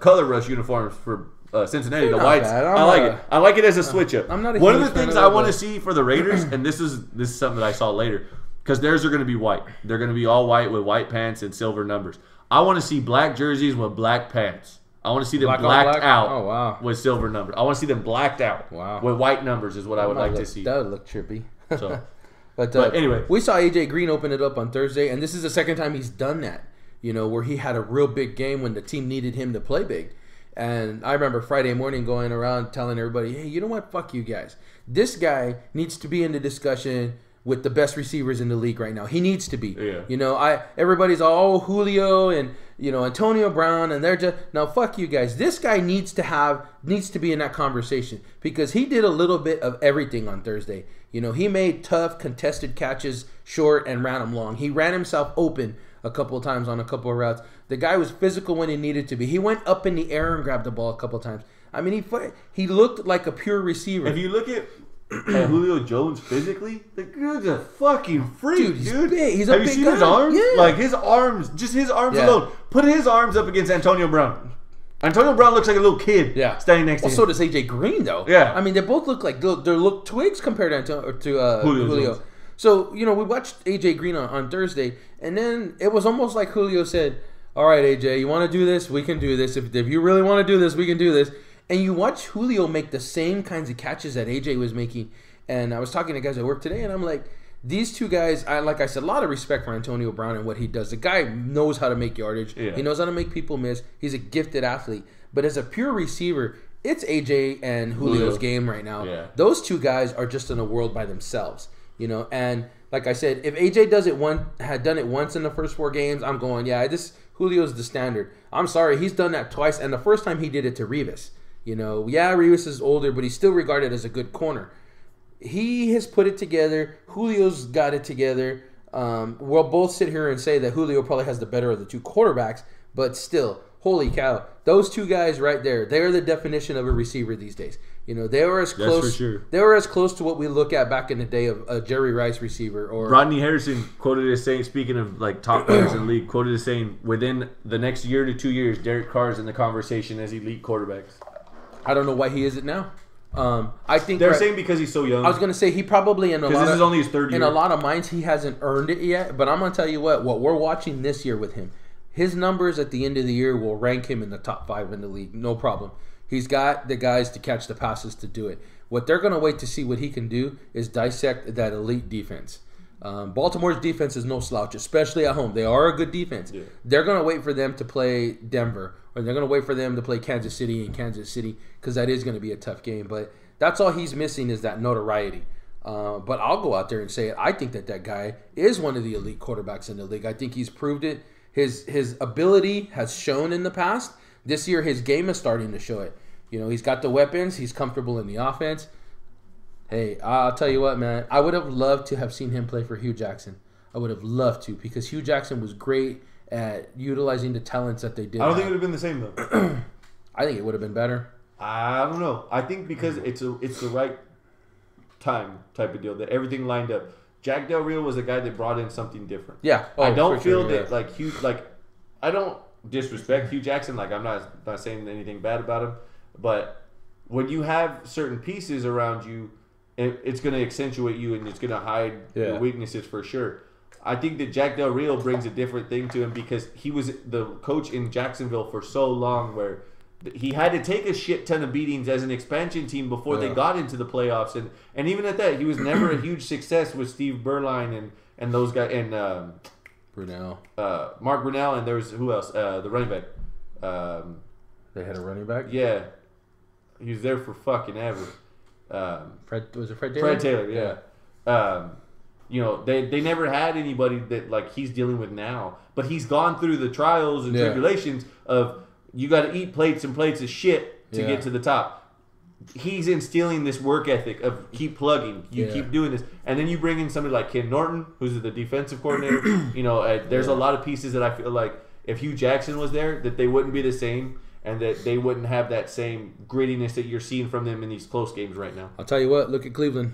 color rush uniforms for Cincinnati. The whites, I like it. I like it as a switch up. I'm not a One of the things I want to see for the Raiders, and this is something that I saw later. Because theirs are going to be white. They're going to be all white with white pants and silver numbers. I want to see black jerseys with black pants. I want to see them blacked out with silver numbers. I want to see them blacked out with white numbers is what I would like to see. That would look trippy. So, but anyway. We saw AJ Green open it up on Thursday, and this is the second time he's done that, where he had a real big game when the team needed him to play big. And I remember Friday morning going around telling everybody, hey, you know what? Fuck you guys. This guy needs to be in the discussion with the best receivers in the league right now. He needs to be. Yeah. Everybody's all Julio and Antonio Brown, and they're just now fuck you guys. This guy needs to be in that conversation because he did a little bit of everything on Thursday. He made tough contested catches short and ran them long. He ran himself open a couple of times on a couple of routes. The guy was physical when he needed to be. He went up in the air and grabbed the ball a couple of times. I mean, he looked like a pure receiver. If you look at Julio Jones physically, the dude's a fucking freak, dude. He's big. Have you seen his arms? Yeah. Like his arms, just his arms alone. Put his arms up against Antonio Brown. Antonio Brown looks like a little kid standing next to him. So does AJ Green, though. Yeah. I mean, they both look like they look twigs compared to Julio. So, we watched AJ Green on Thursday, and then it was almost like Julio said, all right, AJ, you want to do this? We can do this. If you really want to do this, we can do this. And you watch Julio make the same kinds of catches that AJ was making. And I was talking to guys at work today, and I'm like, these two guys, like I said, a lot of respect for Antonio Brown and what he does. The guy knows how to make yardage. Yeah. He knows how to make people miss. He's a gifted athlete. But as a pure receiver, it's AJ and Julio's game right now. Yeah. Those two guys are just in a world by themselves. And like I said, if AJ had done it once in the first 4 games, I'm going, Julio's the standard. I'm sorry, he's done that twice. And the first time he did it to Revis. Revis is older, but he's still regarded as a good corner. He has put it together. Julio's got it together. We'll both sit here and say that Julio probably has the better of the 2 quarterbacks, but still, holy cow. Those 2 guys right there, they're the definition of a receiver these days. They were as close. That's for sure. They were as close to what we look at back in the day of a Jerry Rice receiver or Rodney Harrison quoted as saying, speaking of like top players in the league, quoted as saying, within the next year to 2 years, Derek Carr's in the conversation as elite quarterbacks. I don't know why he isn't now. I think they're saying because he's so young. I was going to say he probably this is only his 3rd year. In a lot of minds, he hasn't earned it yet. But I'm going to tell you what we're watching this year with him, his numbers at the end of the year will rank him in the top 5 in the league, no problem. He's got the guys to catch the passes to do it. What they're going to wait to see what he can do is dissect that elite defense. Baltimore's defense is no slouch, especially at home. They are a good defense. Yeah. They're going to wait for them to play Denver, or they're going to wait for them to play Kansas City in Kansas City, because that is going to be a tough game. But that's all he's missing is that notoriety. But I'll go out there and say it. I think that guy is one of the elite quarterbacks in the league. I think he's proved it. His ability has shown in the past. This year, his game is starting to show it. He's got the weapons. He's comfortable in the offense. Hey, I'll tell you what, man. I would have loved to have seen him play for Hugh Jackson. I would have loved to, because Hugh Jackson was great at utilizing the talents that they did. I don't think it would have been the same, though. I think it would have been better. I don't know. I think because it's the right time type of deal, that everything lined up. Jack Del Rio was a guy that brought in something different. Yeah. I don't feel that I don't disrespect Hugh Jackson. I'm not saying anything bad about him, but when you have certain pieces around you, it's going to accentuate you and it's going to hide your weaknesses for sure. I think that Jack Del Rio brings a different thing to him because he was the coach in Jacksonville for so long, where he had to take a shit ton of beatings as an expansion team before they got into the playoffs, and even at that, he was never a huge success with Steve Berline and those guys and Brunell, Mark Brunell, and there was who else? The running back. They had a running back. Yeah, he was there for fucking ever. Fred Taylor? Fred Taylor, yeah. They never had anybody that he's dealing with now, but he's gone through the trials and tribulations of. You got to eat plates and plates of shit to get to the top. He's instilling this work ethic of keep plugging, keep doing this, and then you bring in somebody like Ken Norton, who's the defensive coordinator. There's a lot of pieces that I feel like if Hugh Jackson was there, that they wouldn't be the same, and that they wouldn't have that same grittiness that you're seeing from them in these close games right now. I'll tell you what. Look at Cleveland;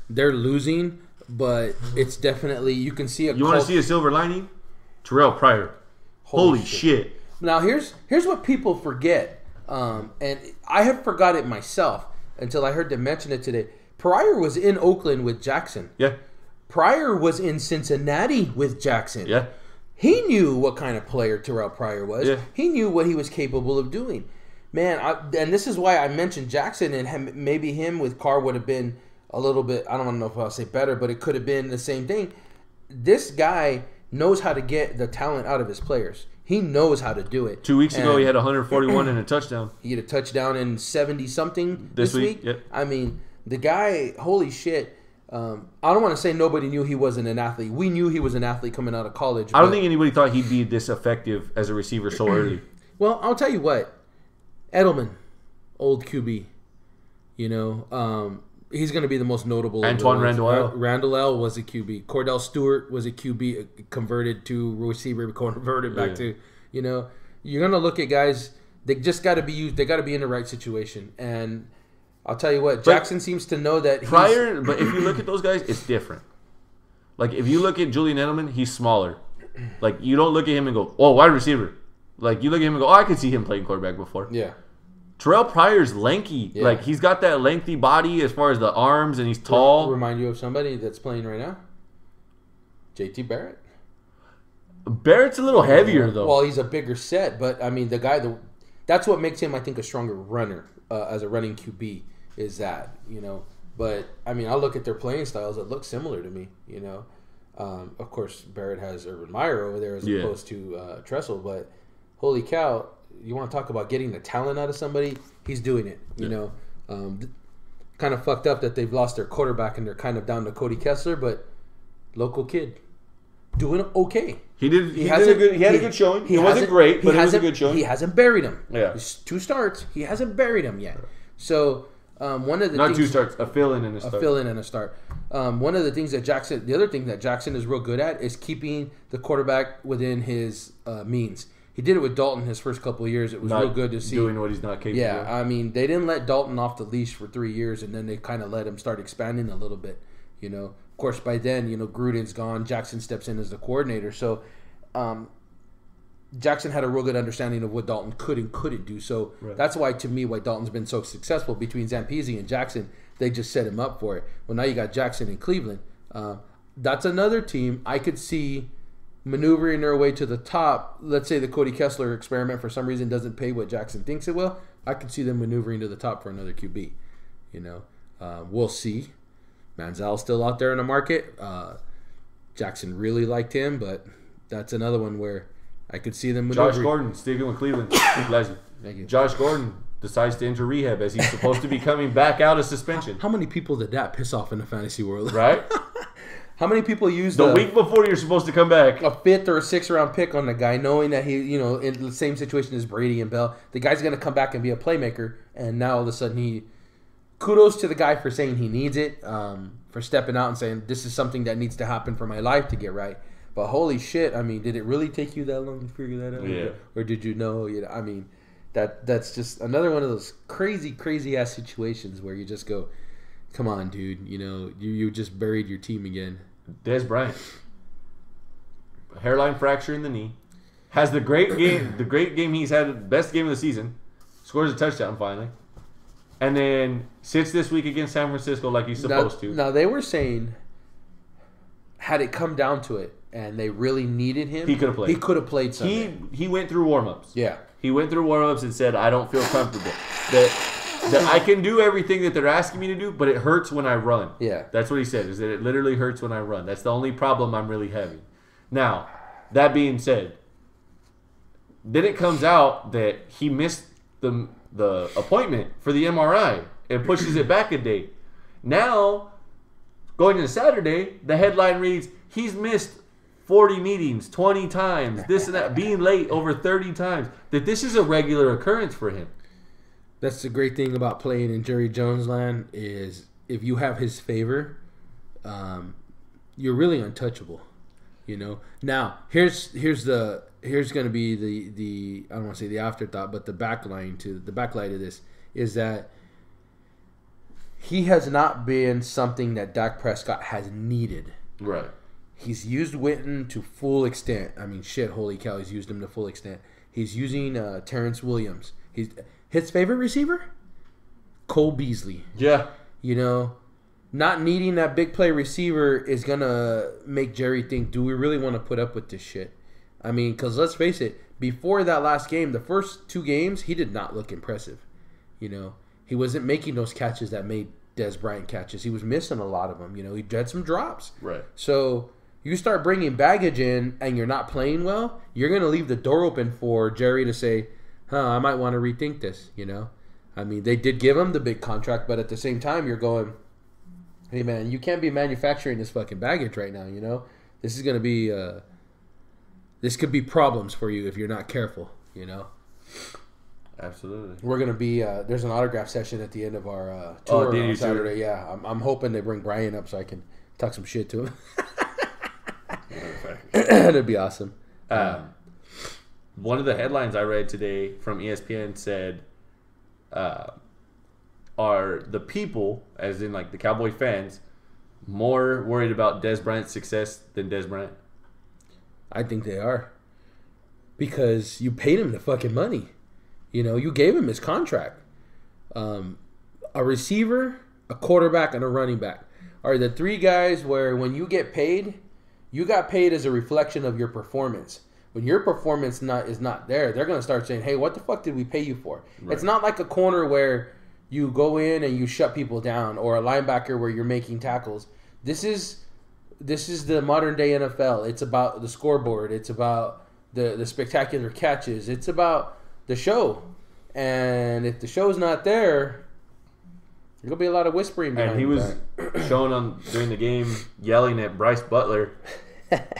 they're losing, but it's definitely you can see a. You want to see a silver lining? Terrell Pryor. Holy shit. Now, here's what people forget, and I have forgot it myself until I heard them mention it today. Pryor was in Oakland with Jackson. Yeah. Pryor was in Cincinnati with Jackson. Yeah. He knew what kind of player Terrell Pryor was. Yeah. He knew what he was capable of doing. Man, and this is why I mentioned Jackson, and maybe him with Carr would have been a little bit, I don't know if I'll say better, but it could have been the same thing. This guy knows how to get the talent out of his players. He knows how to do it. 2 weeks ago, he had 141 and a touchdown. He had a touchdown in 70-something this week. Yep. I mean, the guy, holy shit. I don't want to say nobody knew he wasn't an athlete. We knew he was an athlete coming out of college. I don't think anybody thought he'd be this effective as a receiver so early. Well, I'll tell you what. Edelman, old QB, he's going to be the most notable. Antoine Randall. Randall L. was a QB. Cordell Stewart was a QB converted to receiver, converted back to, you're going to look at guys, they just got to be used. They got to be in the right situation. And I'll tell you what, Jackson seems to know that but if you look at those guys, it's different. If you look at Julian Edelman, he's smaller. You don't look at him and go, oh, wide receiver. You look at him and go, oh, I could see him playing quarterback before. Yeah. Terrell Pryor's lanky. Yeah. He's got that lengthy body as far as the arms, and he's tall. Remind you of somebody that's playing right now? JT Barrett. Barrett's a little heavier, though. Well, he's a bigger set, but, I mean, that's what makes him, I think, a stronger runner as a running QB is that, But, I mean, I look at their playing styles. It looks similar to me, Of course, Barrett has Urban Meyer over there as opposed to Tressel, but holy cow. You want to talk about getting the talent out of somebody? He's doing it. Kind of fucked up that they've lost their quarterback and they're kind of down to Cody Kessler, but local kid doing okay. He had a good showing. He wasn't great, but it was a good showing. He hasn't buried him. Yeah, it's 2 starts. He hasn't buried him yet. So one of the not things, 2 starts, a fill in and a start. A fill in and a start. One of the things that the other thing that Jackson is real good at is keeping the quarterback within his means. He did it with Dalton his first couple of years. It was real good to see. Doing what he's not capable of. Yeah, I mean, they didn't let Dalton off the leash for 3 years, and then they kind of let him start expanding a little bit. Of course, by then, Gruden's gone. Jackson steps in as the coordinator. So, Jackson had a real good understanding of what Dalton could and couldn't do. So, That's why, to me, why Dalton's been so successful between Zampese and Jackson. They just set him up for it. Well, now you got Jackson in Cleveland. That's another team I could see maneuvering their way to the top. Let's say the Cody Kessler experiment for some reason doesn't pay what Jackson thinks it will. I could see them maneuvering to the top for another QB. We'll see. Manziel's still out there in the market. Jackson really liked him, but that's another one where I could see them Josh maneuvering. Gordon, sticking with Cleveland. Bless you. Thank you. Josh Gordon decides to enter rehab as he's supposed to be coming back out of suspension. How many people did that piss off in the fantasy world? Right? How many people used The week before you're supposed to come back. a 5th or a 6th round pick on the guy, knowing that he, in the same situation as Brady and Bell, the guy's going to come back and be a playmaker, and now all of a sudden kudos to the guy for saying he needs it, for stepping out and saying this is something that needs to happen for my life to get right. But holy shit, I mean, did it really take you that long to figure that out? Yeah. Or did you know? I mean, that's just another one of those crazy, crazy ass situations where you just go, come on, dude, you just buried your team again. Dez Bryant, hairline fracture in the knee, has the great game he's had, best game of the season, scores a touchdown finally, and then sits this week against San Francisco like he's supposed to. Now they were saying, had it come down to it and they really needed him, he could have played. He could have played Sunday. He went through warm-ups. Yeah. He went through warm-ups and said, I don't feel comfortable. That I can do everything that they're asking me to do, but it hurts when I run. Yeah. That's what he said, is that it literally hurts when I run. That's the only problem I'm really having. Now, that being said, then it comes out that he missed the appointment for the MRI and pushes it back a day. Now, going into Saturday, the headline reads, he's missed 40 meetings 20 times, this and that, being late over 30 times. That this is a regular occurrence for him. That's the great thing about playing in Jerry Jones land is if you have his favor, you're really untouchable. Now here's going to be the I don't want to say the afterthought, but the backlight of this is that he has not been something that Dak Prescott has needed. Right. He's used Witten to full extent. I mean, shit, holy cow, he's used him to full extent. He's using Terrence Williams. His favorite receiver? Cole Beasley. Yeah. Not needing that big play receiver is going to make Jerry think, do we really want to put up with this shit? I mean, because let's face it, before that last game, the first 2 games, he did not look impressive. He wasn't making those catches that made Dez Bryant catches. He was missing a lot of them. He had some drops. Right. So you start bringing baggage in and you're not playing well, you're going to leave the door open for Jerry to say, I might want to rethink this, I mean, they did give him the big contract, but at the same time, you're going, hey, man, you can't be manufacturing this fucking baggage right now, This is going to be, this could be problems for you if you're not careful, Absolutely. We're going to be, there's an autograph session at the end of our tour on Saturday. Yeah, I'm hoping they bring Brian up so I can talk some shit to him. That'd be awesome. One of the headlines I read today from ESPN said, are the people, as in like the Cowboy fans, more worried about Dez Bryant's success than Dez Bryant? I think they are. Because you paid him the fucking money. You gave him his contract. A receiver, a quarterback, and a running back are the 3 guys where when you get paid, you got paid as a reflection of your performance. When your performance is not there, they're going to start saying, hey, what the fuck did we pay you for? Right. It's not like a corner where you go in and you shut people down, or a linebacker where you're making tackles. This is the modern day NFL. It's about the scoreboard. It's about the spectacular catches. It's about the show. And if the show's not there, there's going to be a lot of whispering behind. And he was shown during the game yelling at Bryce Butler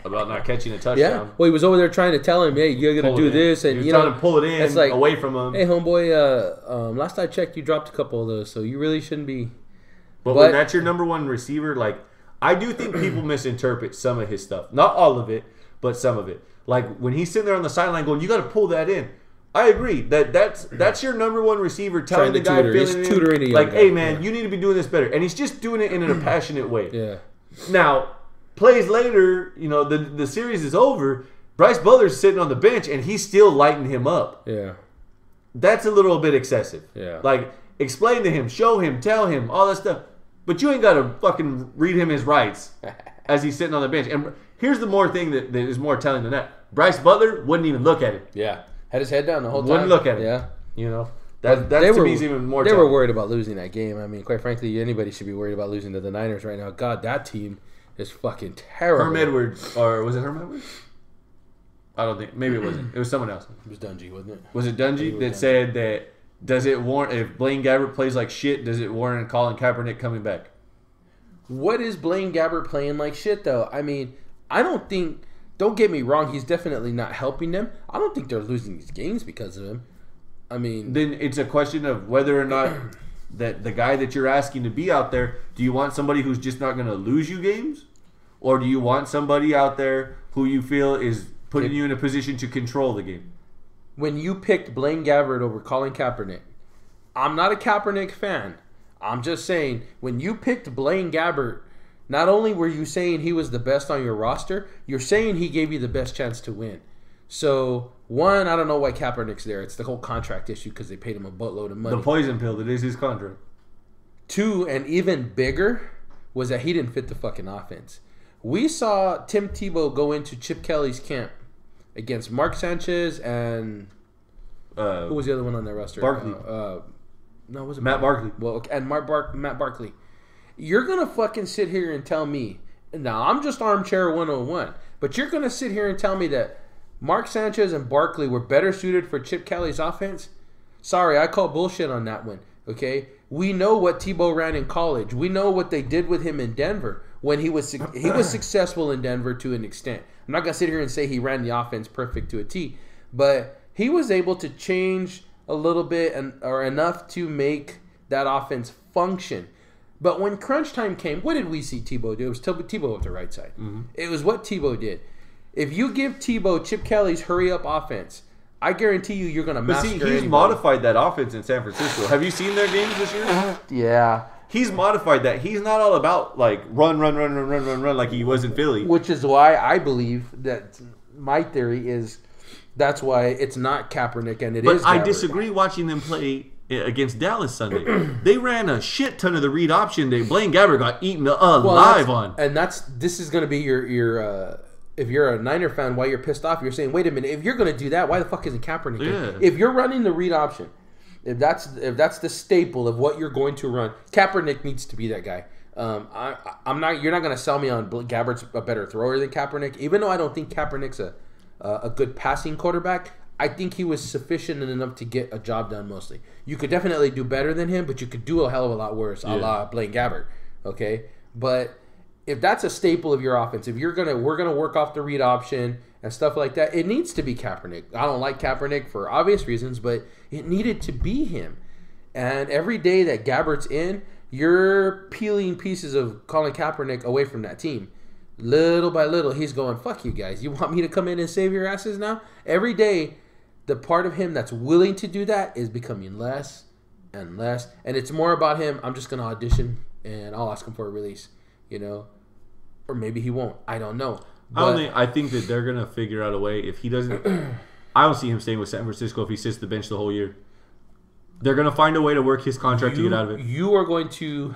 about not catching a touchdown. Yeah. Well, he was over there trying to tell him, hey, you're going to do this. And, he was trying to pull it in it's like, away from him. Hey, homeboy, last I checked, you dropped a couple of those, so you really shouldn't be. But when that's your number one receiver, like, I do think people misinterpret some of his stuff. Not all of it, but some of it. Like, when he's sitting there on the sideline going, you got to pull that in. I agree. That's your number one receiver telling the guy filling in, like, hey, man, you need to be doing this better. And he's just doing it in a passionate way. Yeah. Now, plays later, the series is over. Bryce Butler's sitting on the bench, and he's still lighting him up. Yeah. That's a little bit excessive. Yeah. Like, explain to him, show him, tell him, all that stuff. But you ain't got to fucking read him his rights as he's sitting on the bench. And here's the more thing that is more telling than that. Bryce Butler wouldn't even look at it. Yeah. Had his head down the whole time. Wouldn't look at it. Yeah. That to me is even more They telling. were worried about losing that game. I mean, quite frankly, anybody should be worried about losing to the Niners right now. God, that team is fucking terrible. Herm Edwards, or was it Herm Edwards? I don't think. Maybe it wasn't. It was someone else. It was Dungy, wasn't it? Was it Dungy that said that? Does it warrant if Blaine Gabbert plays like shit? Does it warrant Colin Kaepernick coming back? What is Blaine Gabbert playing like shit though? I mean, I don't think. Don't get me wrong. He's definitely not helping them. I don't think they're losing these games because of him. I mean, then it's a question of whether or not that the guy that you're asking to be out there. Do you want somebody who's just not going to lose you games, or do you want somebody out there who you feel is putting you in a position to control the game? When you picked Blaine Gabbert over Colin Kaepernick, I'm not a Kaepernick fan. I'm just saying, when you picked Blaine Gabbert, not only were you saying he was the best on your roster, you're saying he gave you the best chance to win. So, one, I don't know why Kaepernick's there. It's the whole contract issue because they paid him a boatload of money. The poison pill that is his contract. Two, and even bigger, was that he didn't fit the fucking offense. We saw Tim Tebow go into Chip Kelly's camp against Mark Sanchez and who was the other one on that roster? Barkley. No, was it Matt Barkley? Well, okay, and Matt Barkley. You're gonna fucking sit here and tell me? Now I'm just armchair 101, but you're gonna sit here and tell me that Mark Sanchez and Barkley were better suited for Chip Kelly's offense? Sorry, I call bullshit on that one. Okay, we know what Tebow ran in college. We know what they did with him in Denver when he was successful in Denver to an extent. I'm not gonna sit here and say he ran the offense perfect to a T, but he was able to change a little bit or enough to make that offense function. But when crunch time came, what did we see Tebow do? It was Tebow up the right side. Mm-hmm. It was what Tebow did. If you give Tebow Chip Kelly's hurry-up offense, I guarantee you're going to massacre But see, he's anybody. Modified that offense in San Francisco. Have you seen their games this year? Yeah. He's modified that. He's not all about, like, run like he was in Philly. Which is why I believe that my theory is that's why it's not Kaepernick and it is But I Gabbert. disagree watching them play against Dallas Sunday. They ran a shit ton of the read option that Blaine Gabbert got eaten alive on. And this is going to be your if you're a Niner fan, why you're pissed off, you're saying, wait a minute, if you're going to do that, why the fuck isn't Kaepernick? Yeah. If you're running the read option, if that's the staple of what you're going to run, Kaepernick needs to be that guy. I'm not. You're not going to sell me on Gabbert's a better thrower than Kaepernick, even though I don't think Kaepernick's a good passing quarterback. I think he was sufficient enough to get a job done mostly. You could definitely do better than him, but you could do a hell of a lot worse, a la Blaine Gabbert. Okay? But if that's a staple of your offense, if we're gonna work off the read option and stuff like that, it needs to be Kaepernick. I don't like Kaepernick for obvious reasons, but it needed to be him. And every day that Gabbert's in, you're peeling pieces of Colin Kaepernick away from that team. Little by little, he's going, fuck you guys. You want me to come in and save your asses now? Every day, the part of him that's willing to do that is becoming less and less. And it's more about him, I'm just going to audition and I'll ask him for a release, you know? Or maybe he won't. I don't know. But I think that they're going to figure out a way. If he doesn't, I don't see him staying with San Francisco if he sits the bench the whole year. They're going to find a way to work his contract to get out of it. You are going to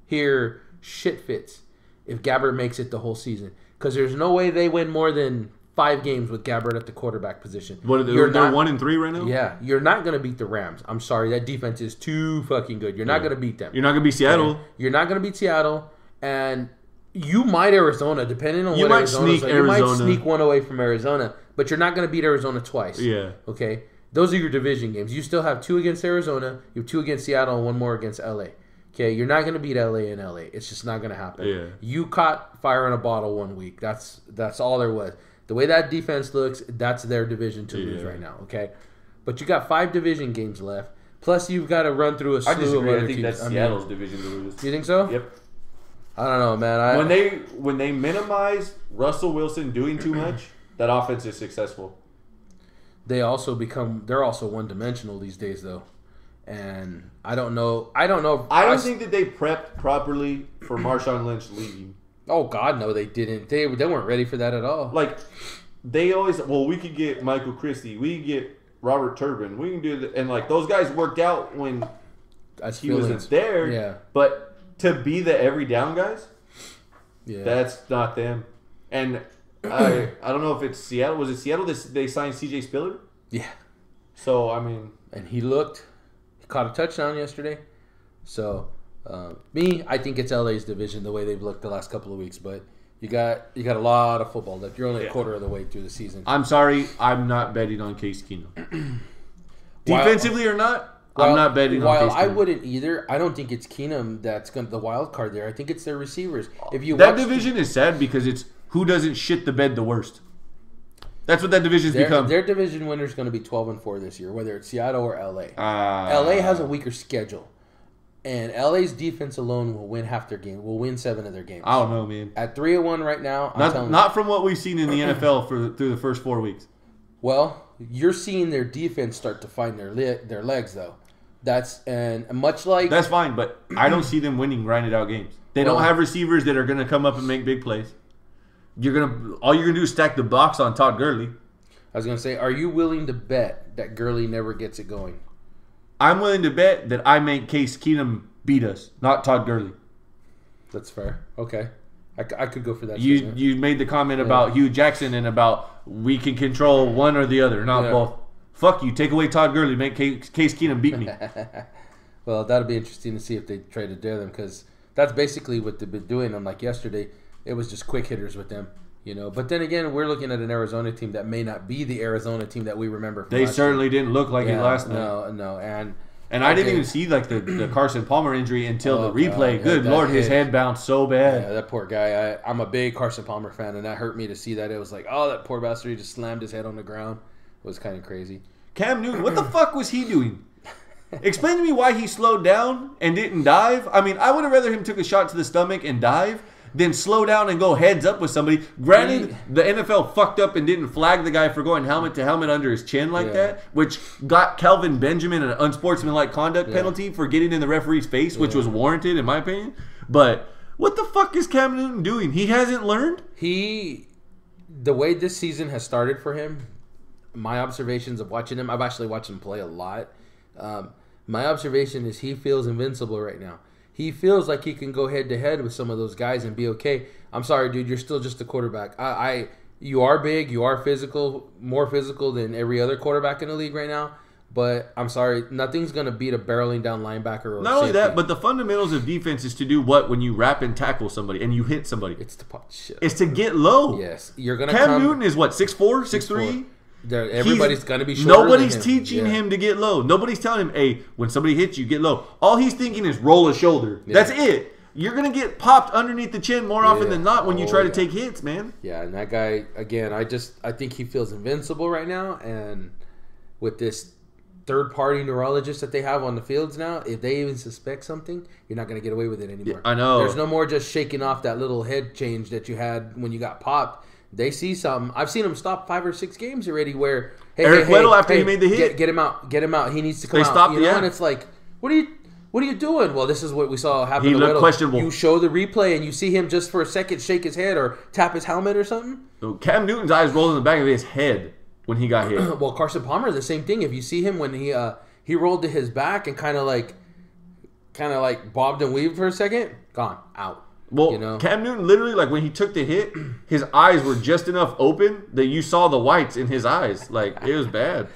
hear shit fits if Gabbert makes it the whole season. Because there's no way they win more than 5 games with Gabbert at the quarterback position. They're 1-3 right now? Yeah. You're not going to beat the Rams. I'm sorry. That defense is too fucking good. You're not going to beat them. You're not going to beat Seattle. You're not going to beat Seattle. And you might Arizona, depending on you what might Arizona's sneak like. Arizona. You might sneak one away from Arizona. But you're not going to beat Arizona twice. Yeah. Okay? Those are your division games. You still have 2 against Arizona. You have 2 against Seattle and 1 more against LA. Okay, you're not going to beat LA in LA. It's just not going to happen. Yeah. You caught fire in a bottle 1 week. That's all there was. The way that defense looks, that's their division to lose right now. Okay, but you got 5 division games left. Plus, you've got to run through a slew of other I think teams. that's Seattle's division to lose. You think so? Yep. I don't know, man. When they minimize Russell Wilson doing too much, that offense is successful. They're also one-dimensional these days, though. And I don't know. I don't think that they prepped properly for Marshawn Lynch leaving. Oh God, no, they didn't. They weren't ready for that at all. Like they always, we could get Michael Christie, we could get Robert Turbin, we can do that, and like those guys worked out when he wasn't there. Yeah, but to be the every down guys, that's not them. And I don't know if it's Seattle. Was it Seattle? They signed C.J. Spiller. Yeah. So I mean, and he caught a touchdown yesterday. So I think it's LA's division the way they've looked the last couple of weeks. But You got a lot of football left. You're only a quarter of the way through the season. I'm sorry, I'm not betting on Case Keenum. Defensively or not, I'm not betting on Case Keenum. While I wouldn't either, I don't think it's Keenum that's the wild card there. I think it's their receivers. If you that division is sad because it's who doesn't shit the bed the worst. That's what that division's become. Their division winner is going to be 12-4 this year, whether it's Seattle or LA. LA has a weaker schedule. And LA's defense alone will win half their game. Will win 7 of their games. I don't know, man. At 3-1 right now, not from what we've seen in the NFL through the first 4 weeks. Well, you're seeing their defense start to find their legs, though. That's fine, but I don't see them winning grinded out games. They don't have receivers that are going to come up and make big plays. All you're gonna do is stack the box on Todd Gurley. I was gonna say, are you willing to bet that Gurley never gets it going? I'm willing to bet that I make Case Keenum beat us, not Todd Gurley. That's fair. Okay, I could go for that. You made the comment about Hugh Jackson and about we can control one or the other, not both. Fuck you. Take away Todd Gurley. Make Case Keenum beat me. Well, that'll be interesting to see if they try to dare them because that's basically what they've been doing. Unlike yesterday. It was just quick hitters with them, But then again, we're looking at an Arizona team that may not be the Arizona team that we remember. They certainly didn't look like it last night. No, and I didn't even see the Carson Palmer injury until the replay. Good Lord, his head bounced so bad. Yeah, that poor guy. I'm a big Carson Palmer fan, and that hurt me to see that. It was like, oh, that poor bastard, he just slammed his head on the ground. It was kind of crazy. Cam Newton, what the fuck was he doing? Explain to me why he slowed down and didn't dive. I mean, I would have rather him took a shot to the stomach and dive then slow down and go heads up with somebody. Granted, the NFL fucked up and didn't flag the guy for going helmet to helmet under his chin like that, which got Calvin Benjamin an unsportsmanlike conduct penalty for getting in the referee's face, which was warranted in my opinion. But what the fuck is Cam Newton doing? He hasn't learned? The way this season has started for him, my observations of watching him, I've actually watched him play a lot. My observation is he feels invincible right now. He feels like he can go head-to-head with some of those guys and be okay. I'm sorry, dude. You're still just a quarterback. You are big. You are physical, more physical than every other quarterback in the league right now. But I'm sorry, nothing's going to beat a barreling down linebacker or not only that, but the fundamentals of defense is to do what when you wrap and tackle somebody and you hit somebody? It's to pop shit. It's to get low. Yes. You're going to Cam Newton is what, 6'4", 6'3"? Everybody's going to be shorter Nobody's than him. teaching him to get low. Nobody's telling him, hey, when somebody hits you, get low. All he's thinking is roll a shoulder. Yeah. That's it. You're going to get popped underneath the chin more often than not when you try to take hits, man. Yeah, and that guy, again, I think he feels invincible right now. And with this third-party neurologist that they have on the fields now, if they even suspect something, you're not going to get away with it anymore. Yeah, I know. There's no more just shaking off that little head change that you had when you got popped. They see something. I've seen him stop 5 or 6 games already where Eric Weddle after he made the hit. Get him out. He needs to come out. Stopped, And it's like, what are you doing? Well, this is what we saw happen. He looked questionable. You show the replay and you see him just for a second shake his head or tap his helmet or something. So Cam Newton's eyes rolled in the back of his head when he got hit. Well, Carson Palmer, the same thing. If you see him when he rolled to his back and kind of like bobbed and weaved for a second, gone out. Well, Cam Newton literally, like when he took the hit, his eyes were just enough open that you saw the whites in his eyes. Like, it was bad.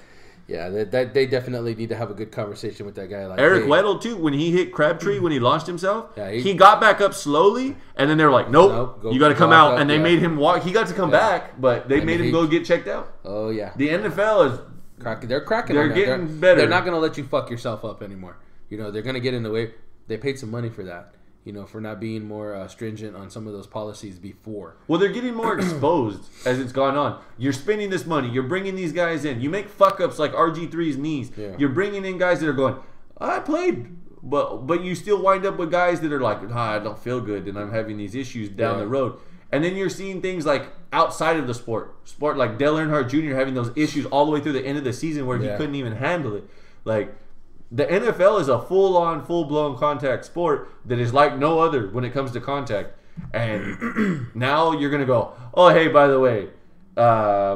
Yeah, they definitely need to have a good conversation with that guy. Like Eric Weddle, too, when he hit Crabtree, when he launched himself, he got back up slowly, and then they were like, nope you got to come out. And they made him walk. He got to come back, but they made him go get checked out. Oh, yeah. The NFL is... They're cracking. They're getting better. They're not going to let you fuck yourself up anymore. They're going to get in the way. They paid some money for that. For not being more stringent on some of those policies before. Well, they're getting more exposed as it's gone on. You're spending this money. You're bringing these guys in. You make fuck-ups like RG3's knees. Yeah. You're bringing in guys that are going, I played. But you still wind up with guys that are like, I don't feel good, and I'm having these issues down the road. And then you're seeing things like outside of the sport like Dale Earnhardt Jr. having those issues all the way through the end of the season where he couldn't even handle it. Like... The NFL is a full-on, full-blown contact sport that is like no other when it comes to contact. And now you're going to go, oh, hey, by the way,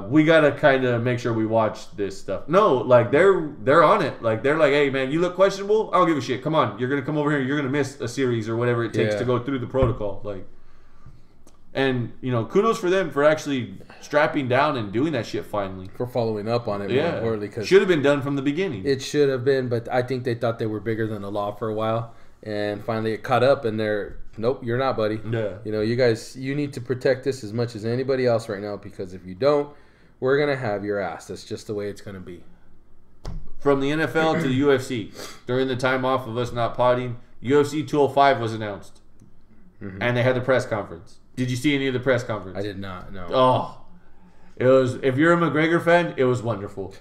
we got to kind of make sure we watch this stuff. No, like they're on it. Like they're like, hey, man, you look questionable? I don't give a shit. Come on. You're going to come over here. You're going to miss a series or whatever it takes to go through the protocol. Like, and, kudos for them for actually strapping down and doing that shit finally. For following up on it more importantly. Cause should have been done from the beginning. It should have been, but I think they thought they were bigger than the law for a while. And finally it caught up, and they're nope, you're not, buddy. Yeah. You know, you guys, you need to protect this as much as anybody else right now, because if you don't, we're going to have your ass. That's just the way it's going to be. From the NFL to the UFC, during the time off of us not potting, UFC 205 was announced. Mm-hmm. And they had the press conference. Did you see any of the press conference? I did not, no. Oh. It was, if you're a McGregor fan, it was wonderful.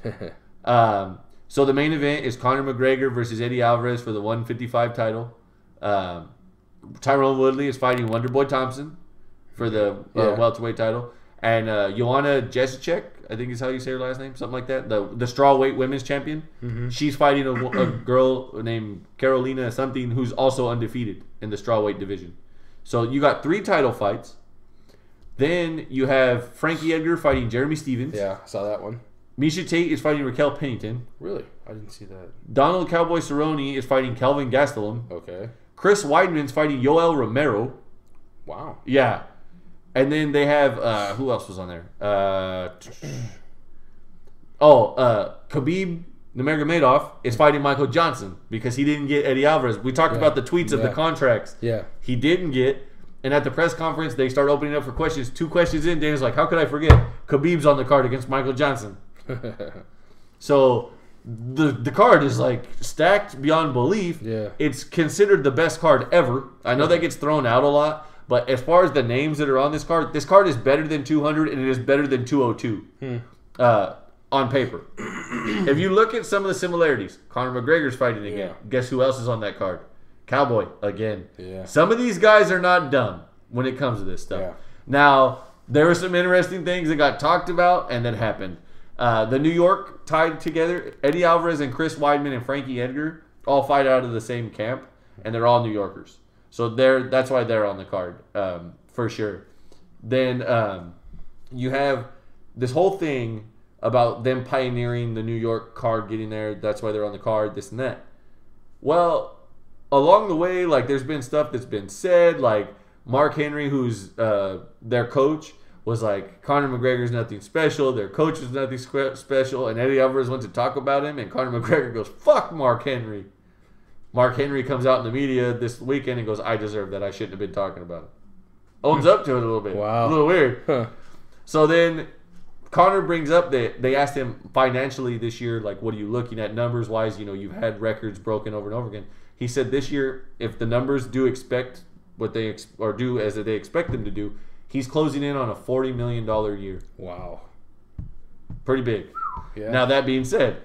So the main event is Conor McGregor versus Eddie Alvarez for the 155 title. Tyrone Woodley is fighting Wonderboy Thompson for the welterweight title. And Joanna Jędrzejczyk, I think is how you say her last name, something like that, the strawweight women's champion. Mm-hmm. She's fighting a girl named Carolina something who's also undefeated in the strawweight division. So you got 3 title fights. Then you have Frankie Edgar fighting Jeremy Stephens. Yeah, I saw that one. Misha Tate is fighting Raquel Pennington. Really? I didn't see that. Donald Cowboy Cerrone is fighting Kelvin Gastelum. Okay. Chris Weidman's fighting Yoel Romero. Wow. Yeah. And then they have, who else was on there? Khabib Nurmagomedov is fighting Michael Johnson because he didn't get Eddie Alvarez. We talked about the tweets of the contracts. Yeah. He didn't get. And at the press conference, they start opening up for questions. 2 questions in, Dana's like, how could I forget? Khabib's on the card against Michael Johnson. So the card is like stacked beyond belief. Yeah. It's considered the best card ever. I know that gets thrown out a lot. But as far as the names that are on this card is better than 200 and it is better than 202 on paper. If you look at some of the similarities, Conor McGregor's fighting again. Yeah. Guess who else is on that card? Cowboy again. Yeah. Some of these guys are not dumb when it comes to this stuff. Yeah. Now, there were some interesting things that got talked about and that happened. The New York tied together. Eddie Alvarez and Chris Weidman and Frankie Edgar all fight out of the same camp, and they're all New Yorkers. So that's why they're on the card, for sure. Then you have this whole thing about them pioneering the New York card getting there. That's why they're on the card, this and that. Well, along the way, like there's been stuff that's been said, like Mark Henry, who's their coach, was like, Conor McGregor's nothing special. Their coach is nothing special. And Eddie Alvarez went to talk about him, and Conor McGregor goes, fuck Mark Henry. Mark Henry comes out in the media this weekend and goes, I deserve that. I shouldn't have been talking about it. Owns up to it a little bit. Wow. A little weird. Huh. So then Conor brings up that they asked him financially this year, like, what are you looking at numbers-wise? You know, you've had records broken over and over again. He said this year, if the numbers do expect what they or do as they expect them to do, he's closing in on a $40 million year. Wow. Pretty big. Yeah. Now, that being said,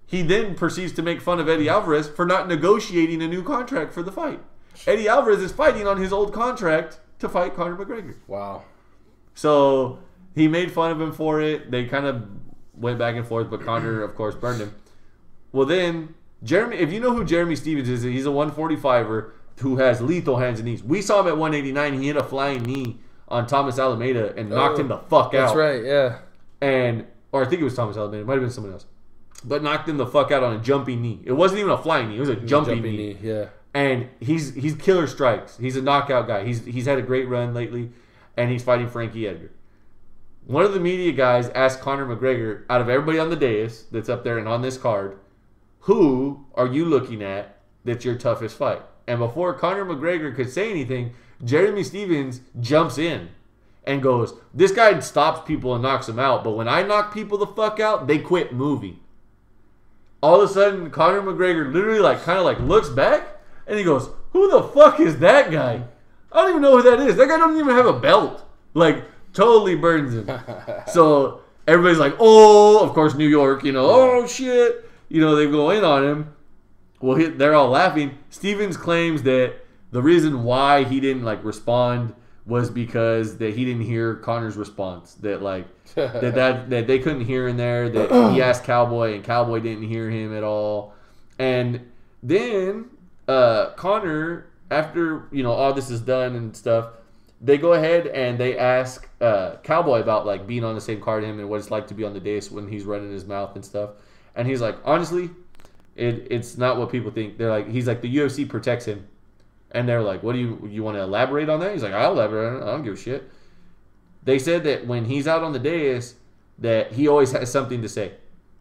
he then proceeds to make fun of Eddie Alvarez for not negotiating a new contract for the fight. Eddie Alvarez is fighting on his old contract to fight Conor McGregor. Wow. So he made fun of him for it. They kind of went back and forth, but Conor, of course, burned him. Well, then, Jeremy, if you know who Jeremy Stephens is, he's a 145er who has lethal hands and knees. We saw him at 189. He hit a flying knee on Thomas Alameda and knocked him the fuck out. That's right, yeah. Or I think it was Thomas Alameda. It might have been someone else. But knocked him the fuck out on a jumping knee. It wasn't even a flying knee. It was a jumping knee. Yeah. And he's killer strikes. He's a knockout guy. He's had a great run lately, and he's fighting Frankie Edgar. One of the media guys asked Conor McGregor, out of everybody on the dais that's up there and on this card, who are you looking at that's your toughest fight? And before Conor McGregor could say anything, Jeremy Stephens jumps in and goes, this guy stops people and knocks them out, but when I knock people the fuck out, they quit moving. All of a sudden, Conor McGregor literally kind of looks back and he goes, who the fuck is that guy? I don't even know who that is. That guy doesn't even have a belt. Totally burns him. So everybody's like, oh, of course, New York, oh shit. They go in on him. Well, they're all laughing. Stephens claims that the reason why he didn't respond was because that he didn't hear Conor's response. That that they couldn't hear in there. That he asked Cowboy and Cowboy didn't hear him at all. And then Conor, after all this is done and stuff, they go ahead and they ask Cowboy about being on the same card as him and what it's like to be on the dais when he's running his mouth and stuff. And he's like, honestly, it's not what people think. He's like, the UFC protects him. And they're like, what do you want to elaborate on that? He's like, I'll elaborate on it. I don't give a shit. They said that when he's out on the dais, that he always has something to say.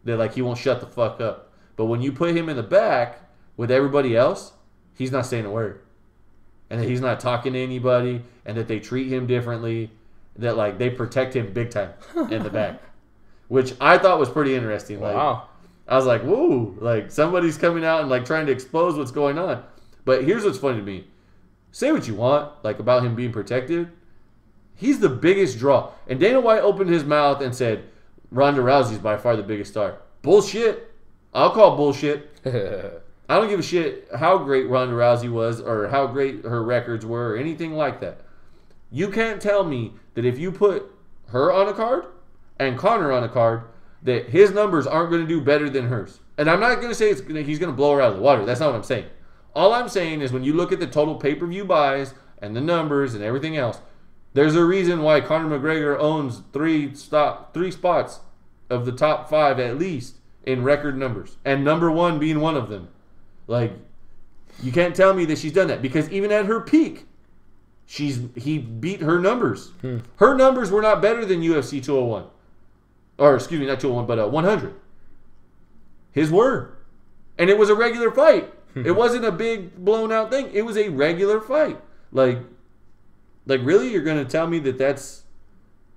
That he won't shut the fuck up. But when you put him in the back with everybody else, he's not saying a word. and that he's not talking to anybody, and that they treat him differently, that like they protect him big time in the back, which I thought was pretty interesting. Like, wow. I was like, whoa, like somebody's coming out and like trying to expose what's going on. But here's what's funny to me. Say what you want, like about him being protected. He's the biggest draw. And Dana White opened his mouth and said, Ronda Rousey's by far the biggest star. Bullshit. I'll call bullshit. I don't give a shit how great Ronda Rousey was or how great her records were or anything like that. You can't tell me that if you put her on a card and Conor on a card, that his numbers aren't going to do better than hers. And I'm not going to say he's going to blow her out of the water. That's not what I'm saying. All I'm saying is when you look at the total pay-per-view buys and the numbers and everything else, there's a reason why Conor McGregor owns three spots of the top 5 at least in record numbers. And number 1 being one of them. Like, you can't tell me that she's done that. Because even at her peak, he beat her numbers. Her numbers were not better than UFC 201. Or, excuse me, not 201, but 100. His were. And it was a regular fight. It wasn't a big, blown-out thing. It was a regular fight. Like really? You're going to tell me that that's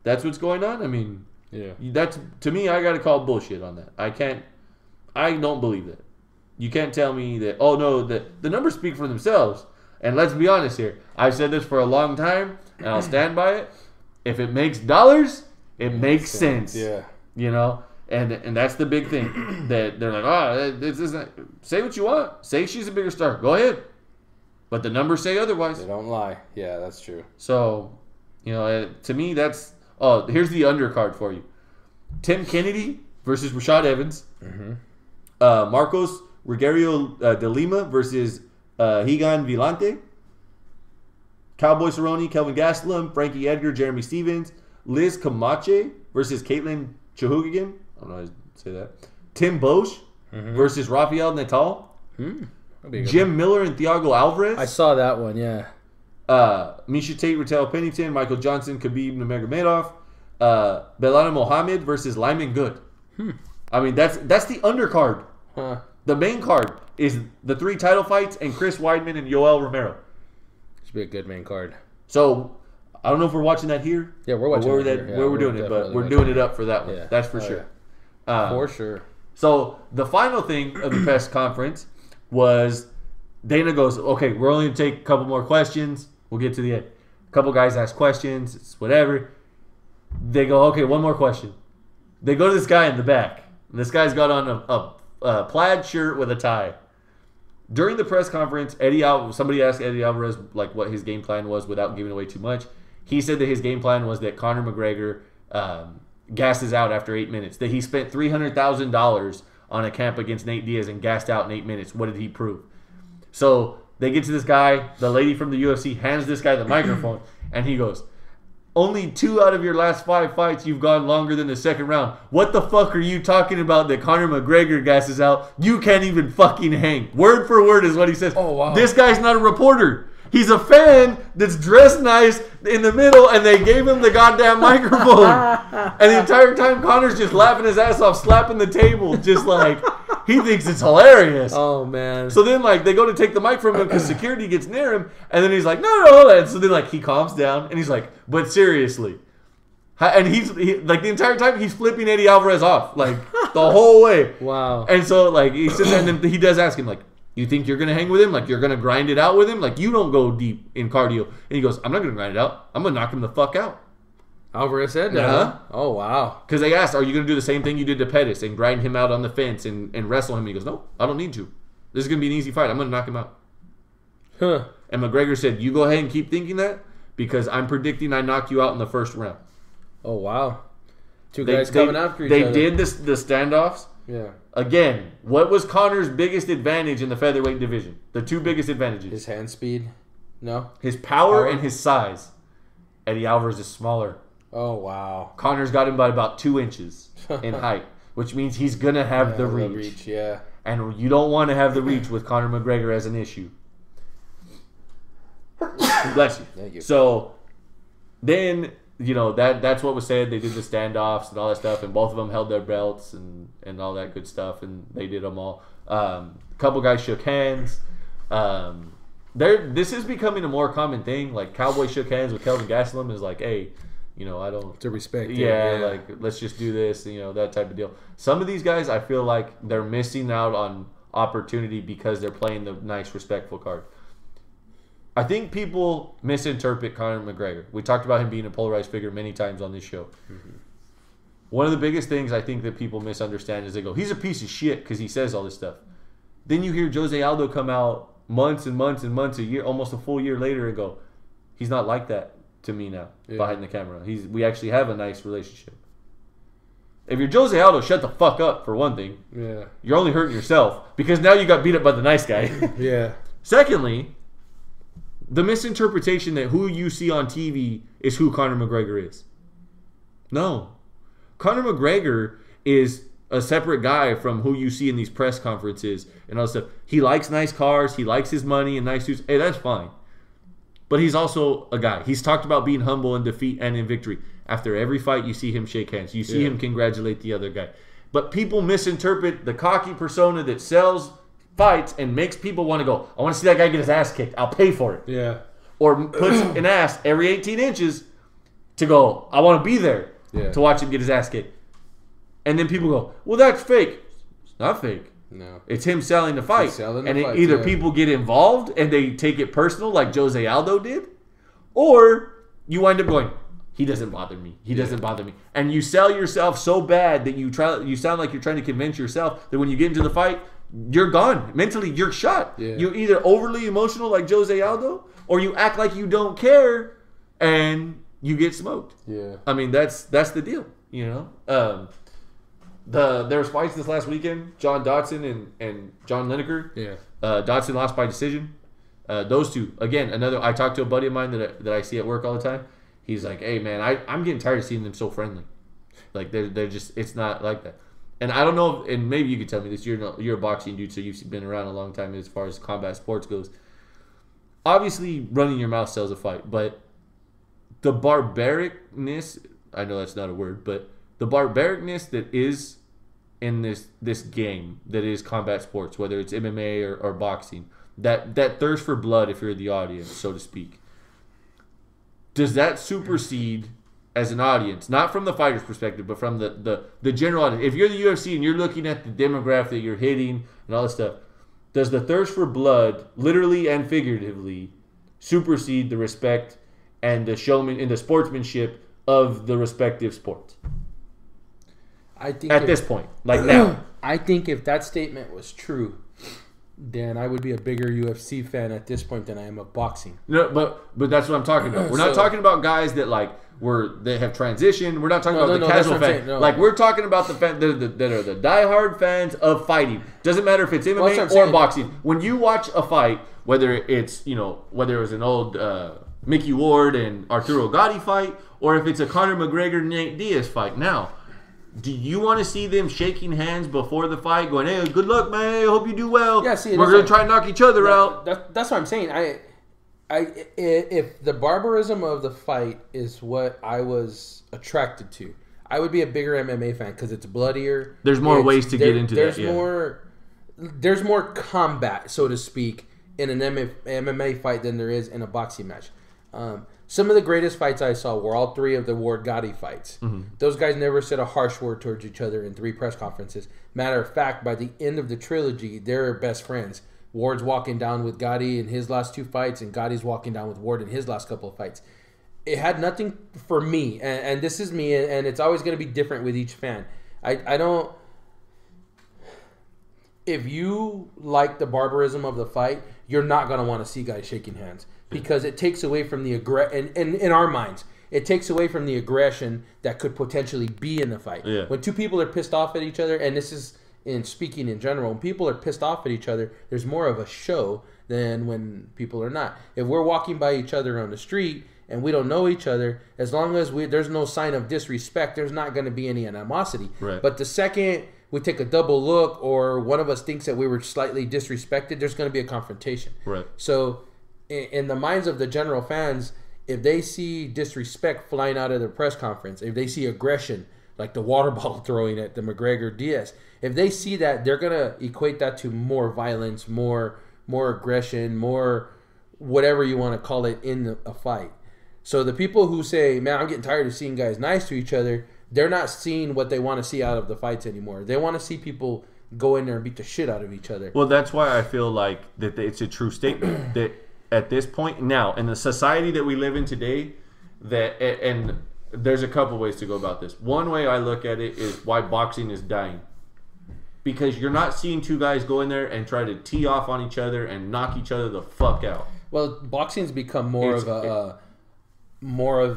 what's going on? I mean, yeah. That's, to me, I got to call bullshit on that. I don't believe that. You can't tell me that, oh, no, the numbers speak for themselves. And let's be honest here. I've said this for a long time, and I'll stand by it. If it makes dollars, it makes sense. Yeah. You know? And that's the big thing. That they're like, oh, this isn't. Say what you want. Say she's a bigger star. Go ahead. But the numbers say otherwise. They don't lie. Yeah, that's true. So, you know, to me, that's... Oh, here's the undercard for you. Tim Kennedy versus Rashad Evans. Mm-hmm. Marcos Rogerio de Lima versus Higan Villante. Cowboy Cerrone, Kelvin Gastelum, Frankie Edgar, Jeremy Stevens. Liz Camache versus Caitlin Chihugagan. I don't know how to say that. Tim Bosch versus Rafael Natal. Jim Miller and Thiago Alvarez. I saw that one, yeah. Misha Tate, Raquel Pennington, Michael Johnson, Khabib Nurmagomedov. Belana Mohammed versus Lyman Good. I mean, that's the undercard. Huh. The main card is the 3 title fights and Chris Weidman and Yoel Romero. Should be a good main card. So, I don't know if we're watching that here. Yeah, we're watching where that here. where we're doing it, but we're doing it up for that one. Yeah. That's for sure. Yeah. For sure. So, the final thing of the press conference was Dana goes, okay, we're only going to take a couple more questions. We'll get to the end. A couple guys ask questions. It's whatever. They go, okay, one more question. They go to this guy in the back. And this guy's got on a plaid shirt with a tie. During the press conference, somebody asked Eddie Alvarez like what his game plan was without giving away too much. He said that his game plan was that Conor McGregor gasses out after 8 minutes. That he spent $300,000 on a camp against Nate Diaz and gassed out in 8 minutes. What did he prove? So they get to this guy. The lady from the UFC hands this guy the microphone. And he goes, only 2 out of your last 5 fights you've gone longer than the second round. What the fuck are you talking about that Conor McGregor gasses out? You can't even fucking hang. Word for word is what he says. Oh, wow. This guy's not a reporter. He's a fan that's dressed nice in the middle, and they gave him the goddamn microphone. And the entire time, Conor's just laughing his ass off, slapping the table, just like, he thinks it's hilarious. Oh, man. So then, like, they go to take the mic from him because security gets near him, and then he's like, no. And so then, like, he calms down, and he's like, but seriously. And he's like, the entire time, he's flipping Eddie Alvarez off, like, the whole way. Wow. And so, like, he sits there, and then he does ask him, like, you think you're going to hang with him? Like, you're going to grind it out with him? Like, you don't go deep in cardio. And he goes, I'm not going to grind it out. I'm going to knock him the fuck out. Alvarez said that. Uh-huh. Oh, wow. Because they asked, are you going to do the same thing you did to Pettis and grind him out on the fence and wrestle him? And he goes, no, I don't need to. This is going to be an easy fight. I'm going to knock him out. Huh. And McGregor said, you go ahead and keep thinking that because I'm predicting I knock you out in the first round. Oh, wow. Two guys coming after each other. They did the standoffs. Yeah. Again, what was Conor's biggest advantage in the featherweight division? The 2 biggest advantages. His hand speed? No? His power and his size. Eddie Alvarez is smaller. Oh, wow. Conor's got him by about 2 inches in height, which means he's going to have the reach. Yeah. And you don't want to have the reach with Conor McGregor as an issue. Bless you. Thank you. So, then, you know, that's what was said. They did the standoffs and all that stuff, and both of them held their belts and all that good stuff, and they did them all. A couple guys shook hands. This is becoming a more common thing. Like Cowboys shook hands with Kelvin Gastelum is like, hey, I don't to respect. Yeah, like let's just do this. That type of deal. Some of these guys, I feel like they're missing out on opportunity because they're playing the nice, respectful card. I think people misinterpret Conor McGregor. We talked about him being a polarized figure many times on this show. Mm-hmm. One of the biggest things I think that people misunderstand is they go, he's a piece of shit because he says all this stuff. Then you hear Jose Aldo come out months and months and months, a year, almost a full year later, and go, he's not like that to me now behind the camera. We actually have a nice relationship. If you're Jose Aldo, shut the fuck up, for one thing. Yeah. You're only hurting yourself because now you got beat up by the nice guy. Yeah. Secondly, the misinterpretation that who you see on TV is who Conor McGregor is. No. Conor McGregor is a separate guy from who you see in these press conferences and all that stuff. He likes nice cars. He likes his money and nice suits. Hey, that's fine. But he's also a guy. He's talked about being humble in defeat and in victory. After every fight, you see him shake hands. You see him congratulate the other guy. But people misinterpret the cocky persona that sells fights and makes people want to go, I want to see that guy get his ass kicked. I'll pay for it. Yeah. Or puts an ass every 18 inches to go, I want to be there to watch him get his ass kicked. And then people go, well, that's fake. It's not fake. No. It's him selling the fight. Fights, either people get involved and they take it personal like Jose Aldo did, or you wind up going, he doesn't bother me. He doesn't bother me. And you sell yourself so bad that you sound like you're trying to convince yourself that when you get into the fight, you're gone. Mentally, you're shot. Yeah. You're either overly emotional like Jose Aldo, or you act like you don't care and you get smoked. Yeah. I mean, that's the deal, There was fights this last weekend. John Dodson and John Lineker. Yeah. Dodson lost by decision. Those two. Again, I talked to a buddy of mine that I see at work all the time. He's like, hey, man, I'm getting tired of seeing them so friendly. Like, they're just, it's not like that. And I don't know, and maybe you could tell me this. You're a boxing dude, so you've been around a long time as far as combat sports goes. Obviously, running your mouth sells a fight, but the barbaricness, I know that's not a word, but the barbaricness that is in this game that is combat sports, whether it's MMA or boxing, that thirst for blood, if you're the audience, so to speak, does that supersede as an audience, not from the fighter's perspective, but from the general audience? If you're the UFC and you're looking at the demographic that you're hitting and all this stuff, does the thirst for blood, literally and figuratively, supersede the respect and the showman and the sportsmanship of the respective sports? I think at this point, like now, I think if that statement was true, then I would be a bigger UFC fan at this point than I am of boxing. No, but that's what I'm talking about. We're not talking about guys that they have transitioned. We're not talking about the casual fan. Like, we're talking about the fan that are the diehard fans of fighting. Doesn't matter if it's MMA or boxing. When you watch a fight, whether it was an old Mickey Ward and Arturo Gatti fight, or if it's a Conor McGregor Nate Diaz fight, now, do you want to see them shaking hands before the fight, going, "Hey, good luck, man. I hope you do well. Yeah, see, we're gonna try and knock each other out." That's what I'm saying. If the barbarism of the fight is what I was attracted to, I would be a bigger MMA fan because it's bloodier. There's more ways to get into that. There's more combat, so to speak, in an MMA fight than there is in a boxing match. Some of the greatest fights I saw were all three of the Ward Gotti fights. Mm-hmm. Those guys never said a harsh word towards each other in 3 press conferences. Matter of fact, by the end of the trilogy, they're best friends. Ward's walking down with Gotti in his last 2 fights, and Gotti's walking down with Ward in his last couple of fights. It had nothing for me, and this is me, and it's always going to be different with each fan. I don't... If you like the barbarism of the fight, you're not going to want to see guys shaking hands. Because it takes away from the in our minds, it takes away from the aggression that could potentially be in the fight. Yeah. When 2 people are pissed off at each other, and this is in speaking in general, when people are pissed off at each other, there's more of a show than when people are not. If we're walking by each other on the street and we don't know each other, as long as there's no sign of disrespect, there's not going to be any animosity. Right. But the second we take a double look or one of us thinks that we were slightly disrespected, there's going to be a confrontation. Right. So in the minds of the general fans, if they see disrespect flying out of their press conference, if they see aggression, like the water bottle throwing at the McGregor-Diaz, if they see that, they're going to equate that to more violence, more aggression, more whatever you want to call it in a fight. So the people who say, man, I'm getting tired of seeing guys nice to each other, they're not seeing what they want to see out of the fights anymore. They want to see people go in there and beat the shit out of each other. Well, that's why I feel like that it's a true statement that at this point now, in the society that we live in today, that and there's a couple ways to go about this. One way I look at it is why boxing is dying. Because you're not seeing two guys go in there and try to tee off on each other and knock each other the fuck out. Well, boxing's become more of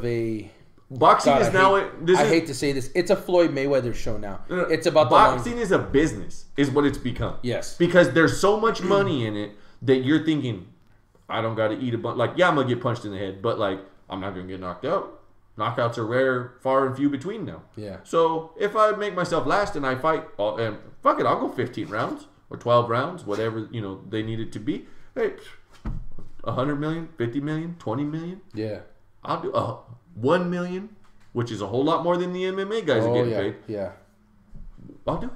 a boxing God, is now. I hate to say this. It's a Floyd Mayweather show now. No, it's about boxing is a business, is what it's become. Yes, because there's so much money in it that you're thinking, I don't got to eat a bunch. Like, yeah, I'm gonna get punched in the head, but like, I'm not gonna get knocked out. Knockouts are rare, far and few between now. Yeah. So if I make myself last and I fight, and fuck it, I'll go 15 rounds or 12 rounds, whatever they need it to be. Hey, 100 million, 50 million, 20 million. Yeah. I'll do 1 million, which is a whole lot more than the MMA guys are getting paid. Yeah. I'll do it.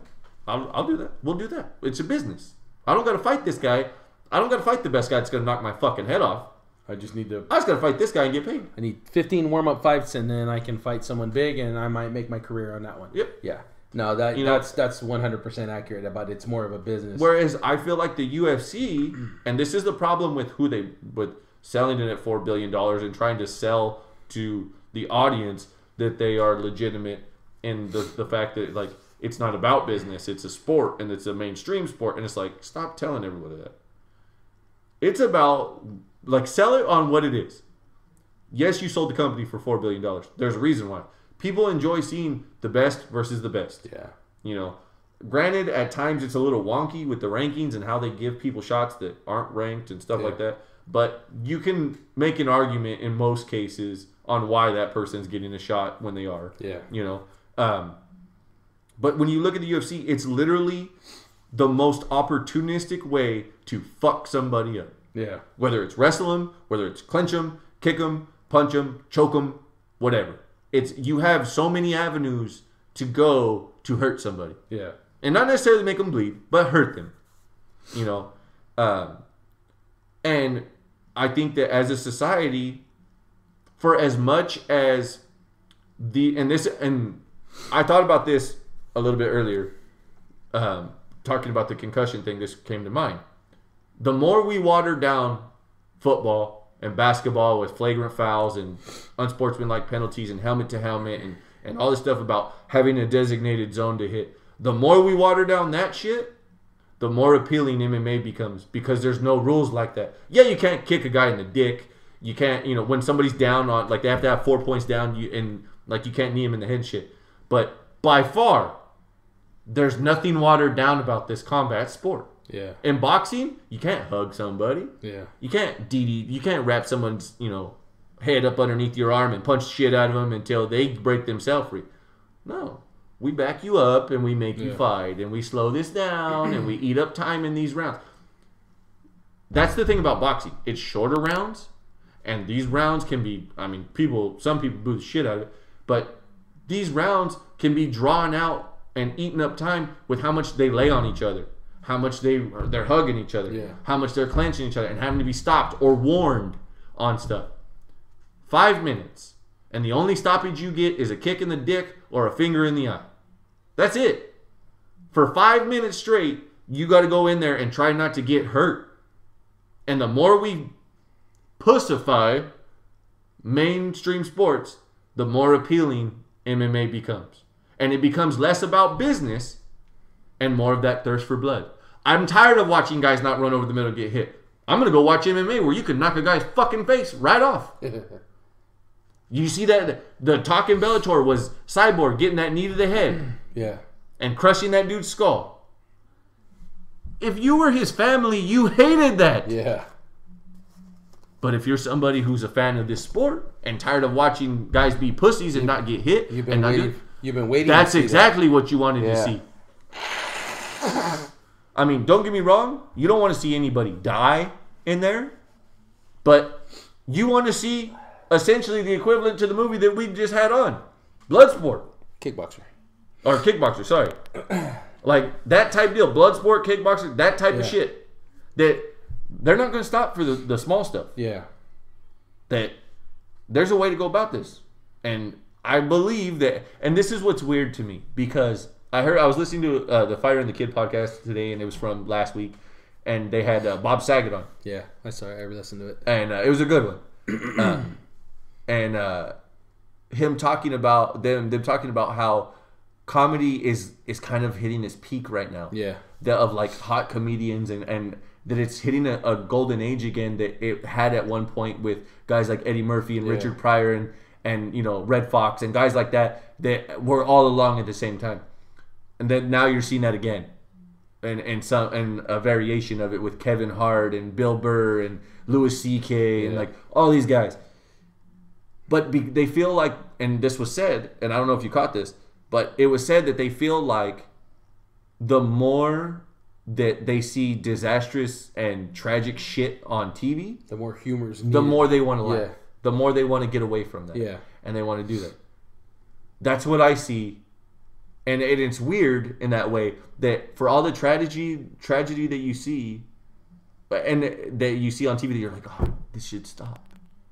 I'll do that. We'll do that. It's a business. I don't got to fight this guy. I don't got to fight the best guy that's going to knock my fucking head off. I just got to fight this guy and get paid. I need 15 warm-up fights, and then I can fight someone big, and I might make my career on that one. Yep. Yeah. No, that's 100% accurate about it. It's more of a business. Whereas I feel like the UFC, and this is the problem with with selling it at $4 billion and trying to sell to the audience that they are legitimate in the fact that, like, it's not about business. It's a sport, and it's a mainstream sport. And it's like, stop telling everybody that. It's about, like, sell it on what it is. Yes, you sold the company for $4 billion. There's a reason why. People enjoy seeing the best versus the best. Yeah. Granted, at times it's a little wonky with the rankings and how they give people shots that aren't ranked and stuff like that. But you can make an argument in most cases on why that person's getting a shot when they are. Yeah. But when you look at the UFC, it's literally the most opportunistic way to fuck somebody up. Yeah. Whether it's wrestle them, whether it's clinch them, kick them, punch them, choke them, whatever. You have so many avenues to go to hurt somebody. Yeah. And not necessarily make them bleed, but hurt them. And I think that as a society, for as much as and I thought about this a little bit earlier, talking about the concussion thing, this came to mind. The more we water down football and basketball with flagrant fouls and unsportsmanlike penalties and helmet to helmet and all this stuff about having a designated zone to hit, the more we water down that shit, the more appealing MMA becomes, because there's no rules like that. Yeah, you can't kick a guy in the dick. You can't, when somebody's down on, like, they have to have 4 points down, you can't knee him in the head and shit. But by far, there's nothing watered down about this combat sport. Yeah. In boxing, you can't hug somebody. Yeah. You can't you can't wrap someone's, head up underneath your arm and punch shit out of them until they break themselves free. No. We back you up and we make you fight and we slow this down and we eat up time in these rounds. That's the thing about boxing. It's shorter rounds, and these rounds can be, some people boo the shit out of it, but these rounds can be drawn out and eaten up time with how much they lay on each other, how much they're hugging each other, how much they're clenching each other and having to be stopped or warned on stuff. 5 minutes, and the only stoppage you get is a kick in the dick or a finger in the eye. That's it. For 5 minutes straight, you got to go in there and try not to get hurt. And the more we pussify mainstream sports, the more appealing MMA becomes. And it becomes less about business and more of that thirst for blood. I'm tired of watching guys not run over the middle and get hit. I'm going to go watch MMA where you can knock a guy's fucking face right off. You see that the talk in Bellator was Cyborg getting that knee to the head. Yeah. And crushing that dude's skull. If you were his family, you hated that. Yeah. But if you're somebody who's a fan of this sport and tired of watching guys be pussies and not get hit, you've been waiting. That's exactly what you wanted to see. Don't get me wrong. You don't want to see anybody die in there. But you want to see essentially the equivalent to the movie that we just had on. Bloodsport. Kickboxer. Or Kickboxer, sorry. Like that type deal. Bloodsport, kickboxer, that type of shit. That they're not going to stop for the small stuff. Yeah. That there's a way to go about this. And I believe that, and this is what's weird to me, because I was listening to the Fighter and the Kid podcast today, and it was from last week, and they had Bob Saget on. Yeah, I listened to it. And it was a good one. And him talking about, them talking about how comedy is kind of hitting its peak right now. Yeah. Of like hot comedians, and that it's hitting a golden age again that it had at one point with guys like Eddie Murphy and Richard Pryor and you know, Red Fox and guys like that were all along at the same time. And then now you're seeing that again. And a variation of it with Kevin Hart and Bill Burr and Louis C.K. and like all these guys. But they feel like, and this was said, and I don't know if you caught this, but it was said that they feel like the more that they see disastrous and tragic shit on TV, the more humor's the more they want to laugh. Yeah. The more they want to get away from that. Yeah. And they want to do that. That's what I see. And it's weird in that way that for all the tragedy that you see, and that you see on TV, that you're like, oh, this should stop.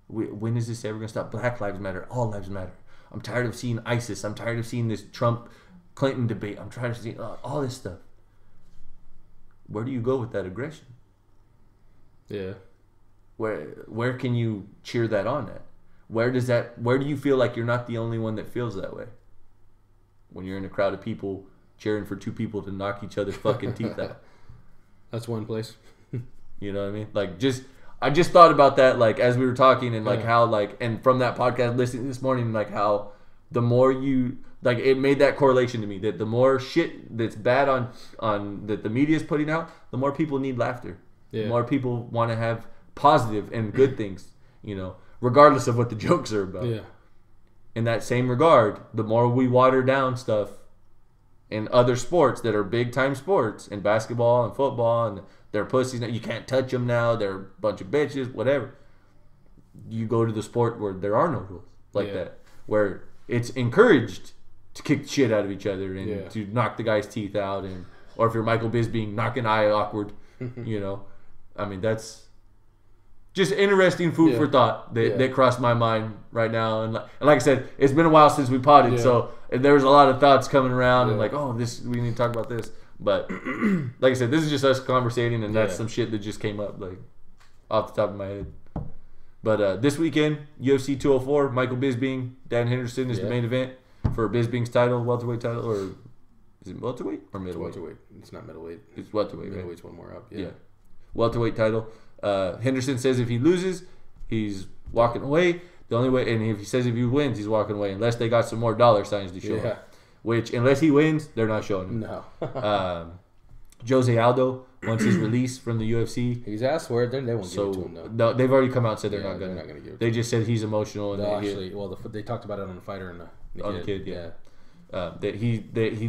When is this ever going to stop? Black lives matter. All lives matter. I'm tired of seeing ISIS. I'm tired of seeing this Trump-Clinton debate. I'm tired of seeing all this stuff. Where do you go with that aggression? Yeah. Where can you cheer that on at? Where do you feel like you're not the only one that feels that way? When you're in a crowd of people cheering for two people to knock each other's fucking teeth out. That's one place. You know what I mean? Like, I just thought about that, like, as we were talking, and like how, like, and from that podcast listening this morning, like how the more you, like, it made that correlation to me that the more shit that's bad on that the media is putting out, the more people need laughter. Yeah. The more people want to have positive and good things, you know, regardless of what the jokes are about. Yeah. In that same regard, the more we water down stuff in other sports that are big time sports, in basketball and football, and they're pussies, you can't touch them now, they're a bunch of bitches, whatever. You go to the sport where there are no rules like that, where it's encouraged to kick the shit out of each other and to knock the guy's teeth out, and or if you're Michael Bisping, knock an eye awkward, you know. I mean, that's just interesting food for thought that crossed my mind right now. And like I said, it's been a while since we potted, so there was a lot of thoughts coming around and like, oh, we need to talk about this. But like I said, this is just us conversating, and that's some shit that just came up like off the top of my head. But this weekend, UFC 204, Michael Bisping, Dan Henderson is the main event for Bisping's title, welterweight title, or is it welterweight or middleweight? Welterweight. It's not middleweight. It's welterweight. Middleweight's right? one more up. Yeah. Welterweight title. Henderson says if he loses, he's walking away. The only way, and if he says if he wins, he's walking away, unless they got some more dollar signs to show him. Which, unless he wins, they're not showing him. No. Jose Aldo wants his release from the UFC. He's asked for it, then they won't give it to him. No, they've already come out and said they're not going to give it to him. They just said he's emotional. And actually, they talked about it on the Fighter and the Kid. That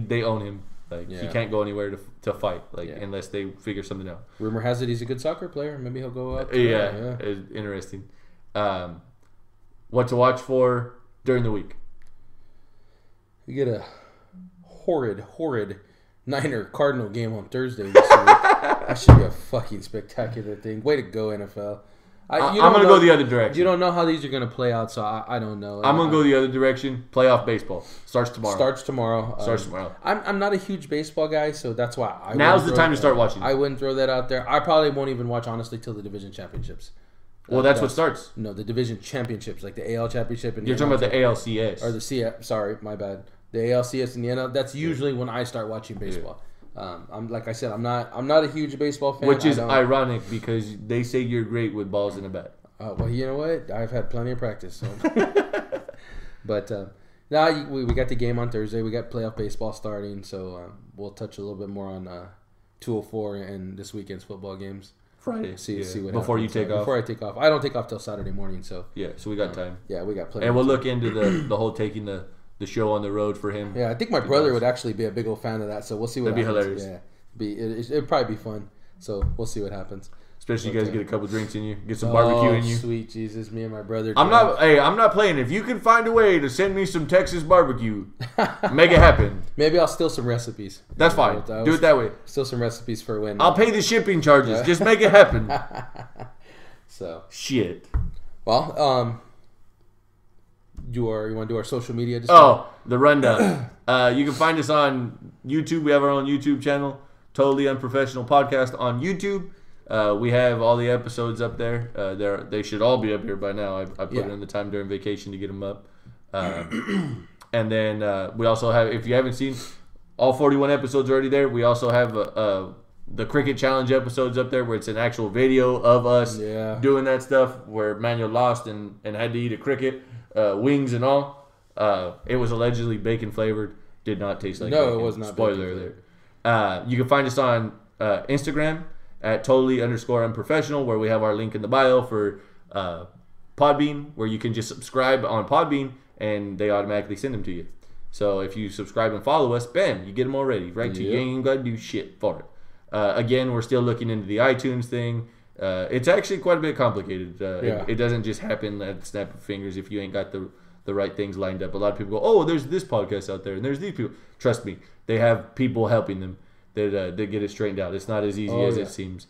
they own him. Like he can't go anywhere to fight, unless they figure something out. Rumor has it he's a good soccer player. Maybe he'll go up. It's interesting. What to watch for during the week? You get a horrid Niner Cardinal game on Thursday this week. That should be a fucking spectacular thing. Way to go, NFL. I'm going to go the other direction. You don't know how these are going to play out, so I don't know. I'm going to go the other direction. Playoff baseball. Starts tomorrow. I'm not a huge baseball guy, so that's why now's the time to start watching. I wouldn't throw that out there. I probably won't even watch, honestly, till the division championships. Well, that's what starts. No, the division championships, like the AL championship. And you're talking about the ALCS. Or the CF. Sorry, my bad. The ALCS and the NL. That's usually when I start watching baseball. I'm like I said, I'm not a huge baseball fan. Which is ironic because they say you're great with balls in a bat. Well, you know what? I've had plenty of practice. So. But now we got the game on Thursday. We got playoff baseball starting, so we'll touch a little bit more on 204 and this weekend's football games. Friday. See what before happens. you take off. Before I take off, I don't take off till Saturday morning. So so we got time. Yeah, we got plenty. And we'll look into the whole taking the show on the road for him. Yeah, I think my brother would actually be a big old fan of that. So we'll see what happens. That'd be hilarious. Yeah, it'd probably be fun. So we'll see what happens. Especially you guys get a couple drinks in you, get some barbecue in you. Sweet Jesus, me and my brother. I'm not playing. If you can find a way to send me some Texas barbecue, make it happen. Maybe I'll steal some recipes. That's fine. Do it that way. Steal some recipes for when. I'll pay the shipping charges. Just make it happen. So shit. Well, you want to do our social media? The rundown. You can find us on YouTube. We have our own YouTube channel, Totally Unprofessional Podcast on YouTube. We have all the episodes up there. They should all be up here by now. I put in the time during vacation to get them up. And then we also have, if you haven't seen, all 41 episodes are already there. We also have the Cricket Challenge episodes up there where it's an actual video of us doing that stuff where Manuel lost and had to eat a cricket, wings and all. It was allegedly bacon flavored. Did not taste like bacon. It was not. Spoiler alert. You can find us on Instagram at totally_unprofessional, where we have our link in the bio for Podbean, where you can just subscribe on Podbean and they automatically send them to you. So if you subscribe and follow us, bam, you get them already right to you. You ain't even got to do shit for it. Again, we're still looking into the iTunes thing. It's actually quite a bit complicated. It doesn't just happen at the snap of fingers if you ain't got the right things lined up. A lot of people go, oh, there's this podcast out there, and there's these people. Trust me, they have people helping them that get it straightened out. It's not as easy as it seems.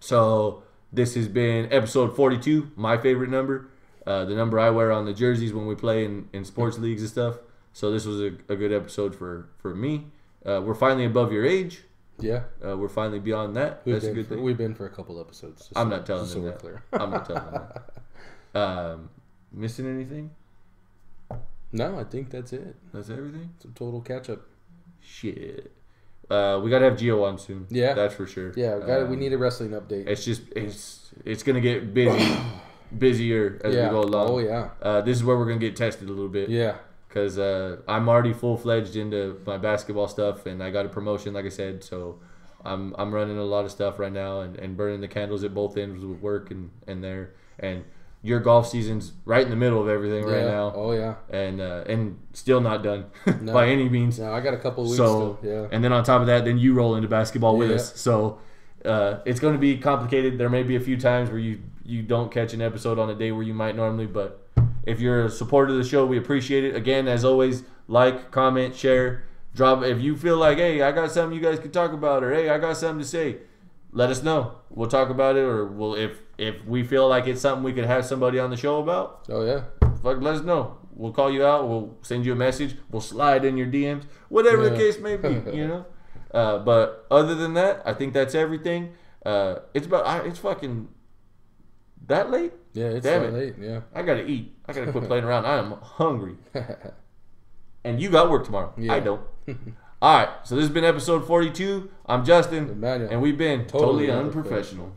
So this has been episode 42, my favorite number. The number I wear on the jerseys when we play in sports leagues and stuff. So this was a good episode for me. We're finally above your age. Yeah. We're finally beyond that. That's a good thing. We've been for a couple episodes. I'm not telling them that. I'm not telling them that. Missing anything? No, I think that's it. That's everything? It's a total catch-up. Shit. We got to have Gio on soon. Yeah. That's for sure. Yeah, we need a wrestling update. It's just, it's going to get busier as we go along. Oh, yeah. This is where we're going to get tested a little bit. Yeah. Because I'm already full-fledged into my basketball stuff, and I got a promotion, like I said, so I'm running a lot of stuff right now and burning the candles at both ends with work and there. And your golf season's right in the middle of everything right now. Oh, yeah. And still not done by any means. No, I got a couple of weeks still. Yeah. And then on top of that, then you roll into basketball with us. So it's going to be complicated. There may be a few times where you don't catch an episode on a day where you might normally, but if you're a supporter of the show, we appreciate it. Again, as always, like, comment, share, drop. If you feel like, hey, I got something you guys could talk about, or hey, I got something to say, let us know. We'll talk about it, or we'll if we feel like it's something we could have somebody on the show about. Oh yeah, let us know. We'll call you out. We'll send you a message. We'll slide in your DMs, whatever the case may be. But other than that, I think that's everything. It's fucking that late. Yeah, it's that late. Yeah, I gotta eat. I gotta quit playing around. I am hungry. And you got work tomorrow. Yeah. I don't. All right. So this has been episode 42. I'm Justin, Manuel. And we've been totally unprofessional.